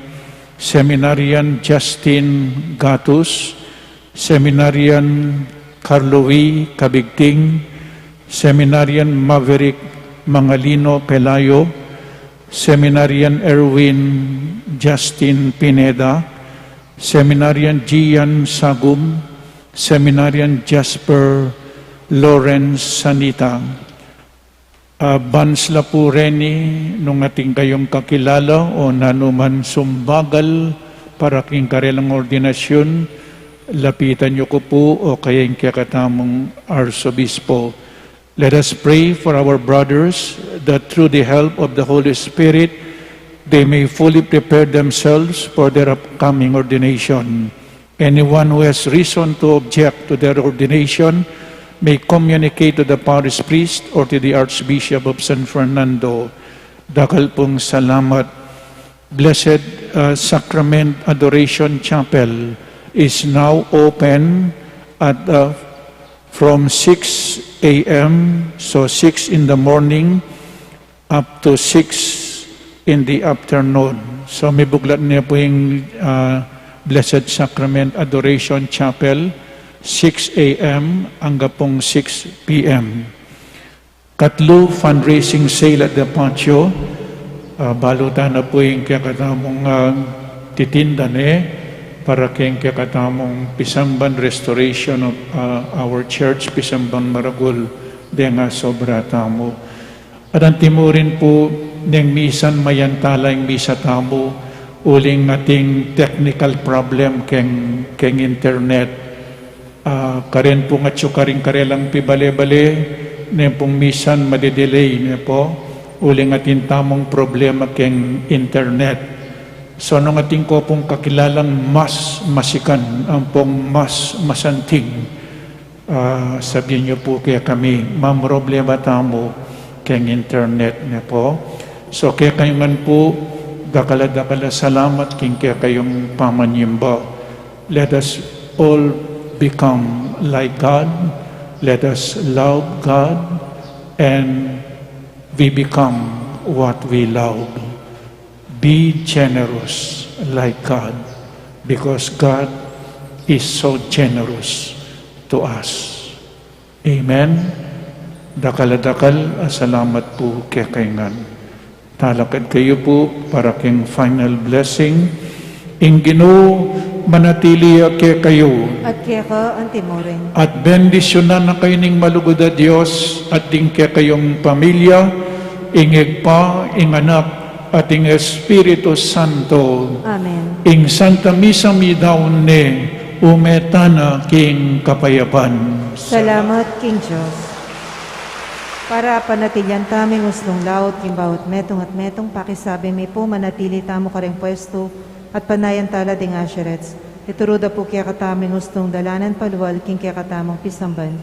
Seminarian Justin Gatus, Seminarian Carlovi Cabigting, Seminarian Maverick Mangalino Pelayo, Seminarian Erwin Justin Pineda, Seminarian Gian Sagum, Seminarian Jasper Lawrence Sanita. Bans la po reni nung ating kayong kakilala o nanuman sumbagal para king karelang ordinasyon, lapitan niyo ko po o kayang kakatamong arsobispo. Let us pray for our brothers that through the help of the Holy Spirit, they may fully prepare themselves for their upcoming ordination. Anyone who has reason to object to their ordination may communicate to the parish priest or to the Archbishop of San Fernando. Dakal pong salamat. Blessed Sacrament Adoration Chapel is now open at from 6 a.m., so 6 in the morning, up to 6 in the afternoon. So may buglat niya po yung Blessed Sacrament Adoration Chapel, 6 a.m. hanggang pong 6 p.m. Katlo, fundraising sale at the patio. Balutan na po yung kakatamong titinda para kayong kakatamong Pisamban restoration of our church, Pisamban Maragul, denga sobra tamo. At ang timurin po ng misan mayantala yung misa tamo, uling ating technical problem keng internet. Karen po nga tsukaring karelang pibale-bale, na pong misan madedelay na po, uling ating tamong problema keng internet. So nung ating ko pong kakilalang mas masikan, ang pong mas masanting, sabihin niyo po kaya kami, ma'am problema tamo keng internet na po. So kaya kayo man po, dakala salamat king kaya kayong pamanyimba. Let us all become like God. Let us love God and we become what we love. Be generous like God because God is so generous to us. Amen. Dakal-dakal, salamat po kaya kaingan. Talakad kayo po para king final blessing. Ingino manatili kaya kayo. At kaya ka ang timurin. At bendisyonan na kayo ning malugod na Diyos at ding kaya kayong pamilya, ingeg pa, inganak, at ing Espiritu Santo. Amen. Ing Santa Misa mi daon ne, umetana king kapayapan. Salamat, King Diyos. Para panatilian taming uslong laot, king bawat metong at metong pakisabi mi po manatili tamo kareng pwesto at panayan tala ding asherets. Ituruda po kaya kataming uslong dalanan paluwal king kaya katamang pisamban.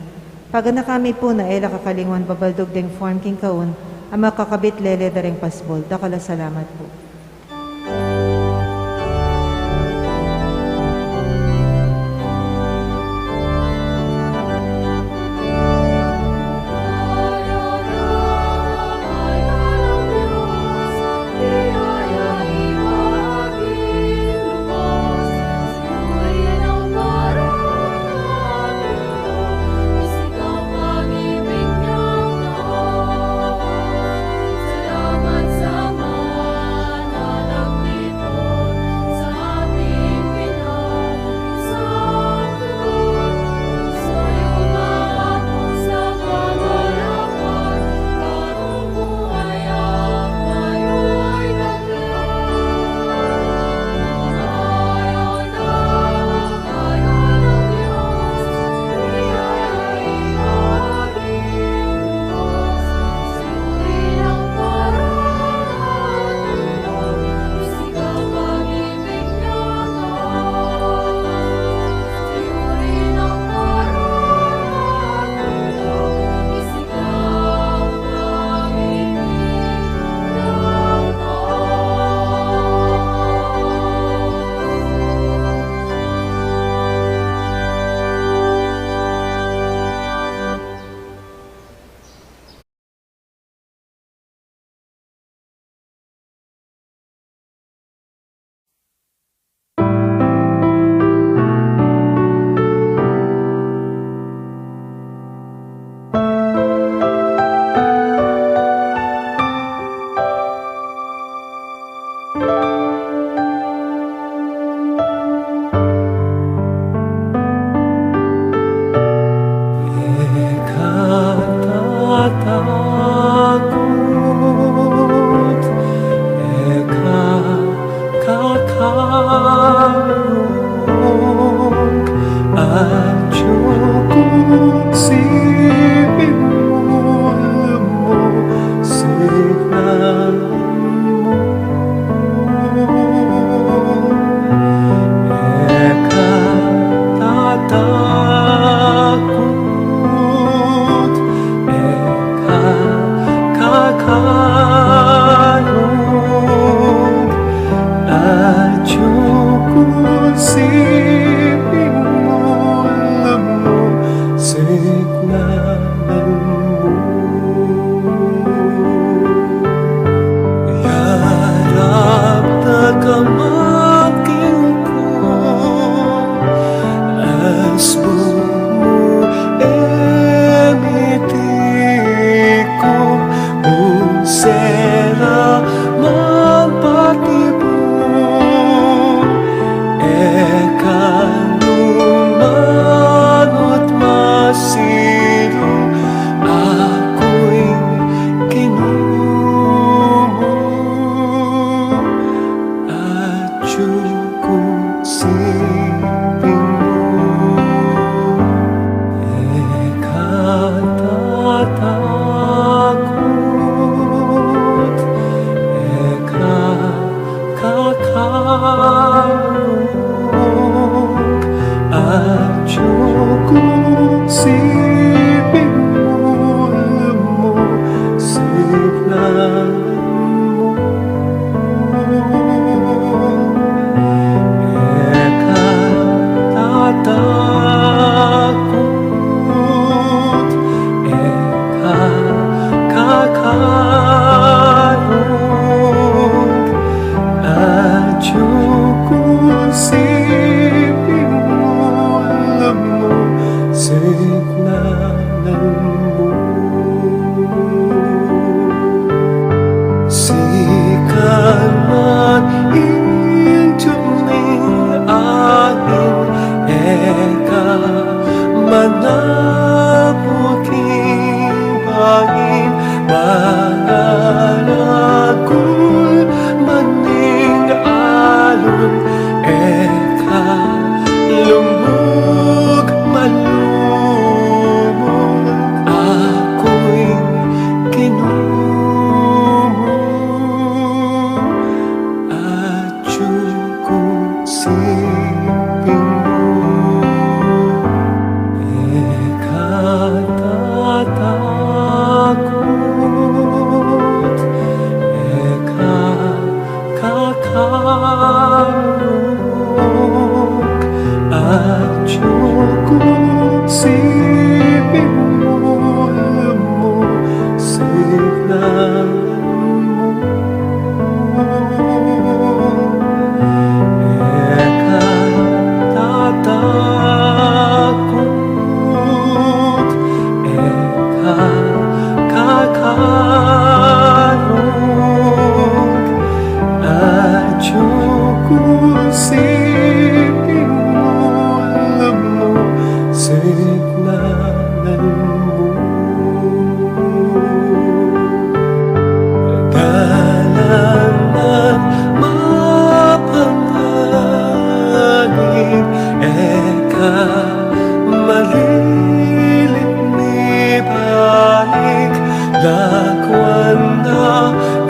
Pagana kami po na ela kakalingwan babaldog ding form king kaun, ang makakabit lele daring pasbol. Dakala salamat po. cukusipin mo. Tatakot, kakalog, at cukusipin mo, signan mo. Tatakot, kakalog, at cukusipin mo, signan mo. Sikat man intuming aking eka, manabuking bangin, mangalagul maning alun, eka lumug malumog, ako'y kinumo at cukusipin mo. Tatakot, kakalog, at cukusipin mo, signan mo. Tatakot, kakalog, at cukusipin mo, signan mo. Galangan mapanganib, eka malilit ni balik, lakwan na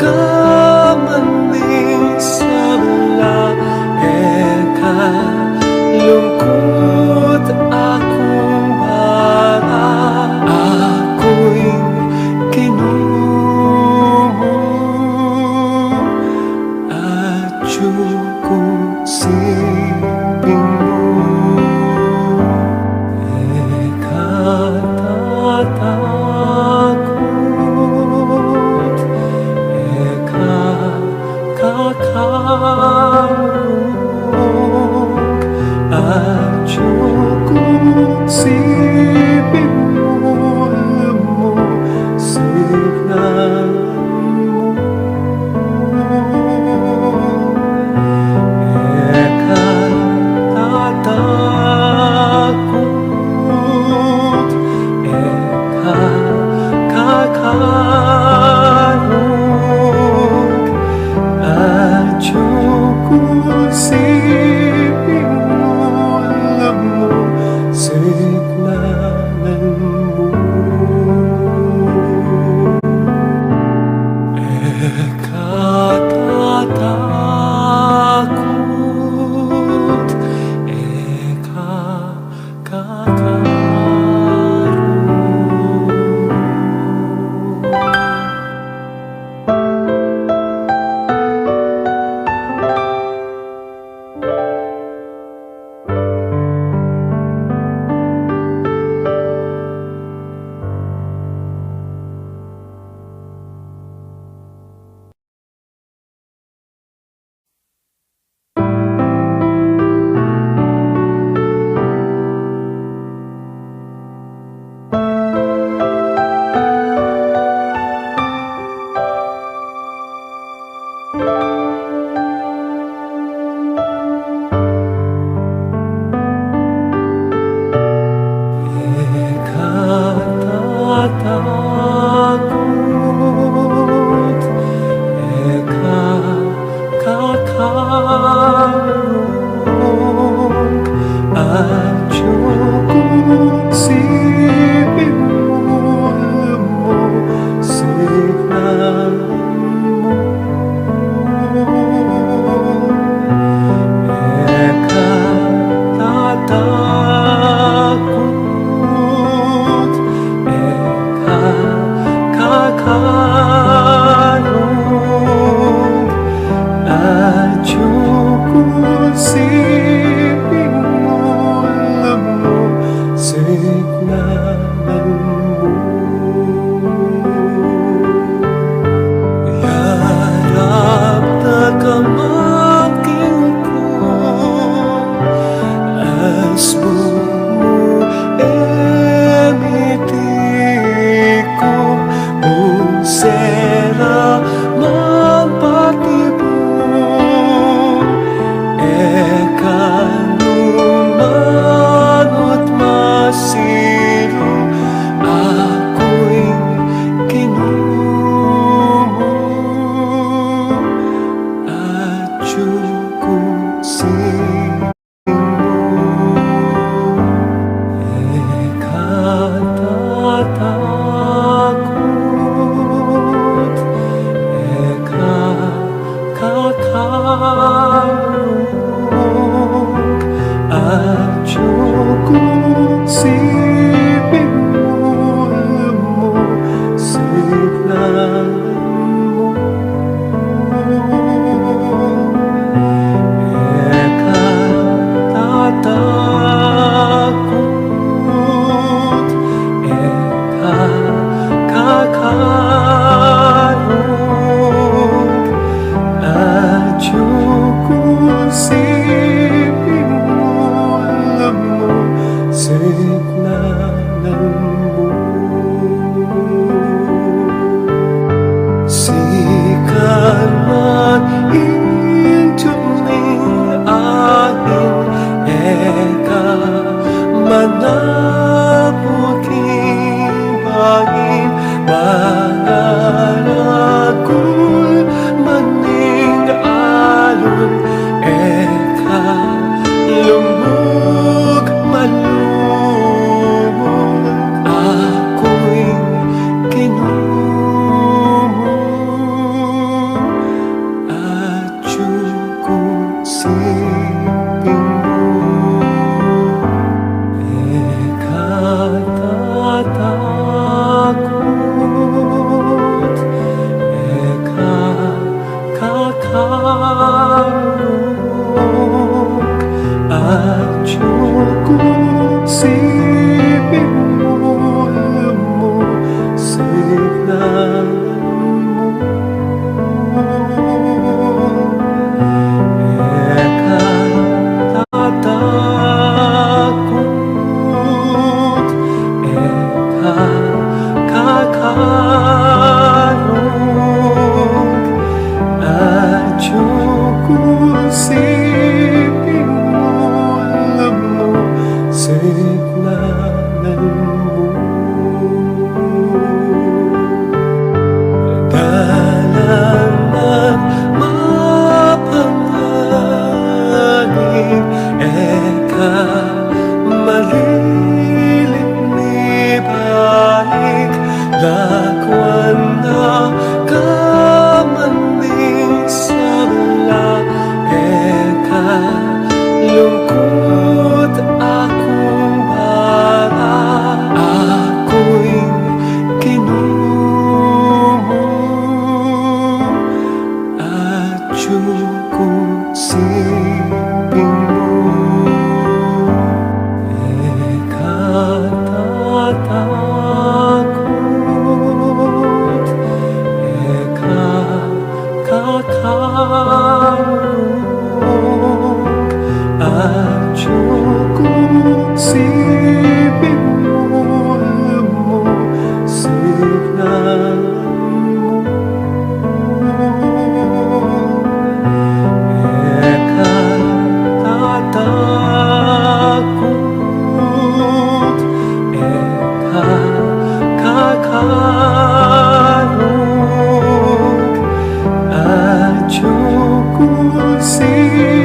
kamaning sala, eka lungkot akong bara, ako'y kinumo at cukusipin mo. Tatakot, kakalog, at cukusipin mo, signan mo. Tatakot, kakalog, at cukusipin mo, signan mo. Tatakot, kakalog. Pag-ibig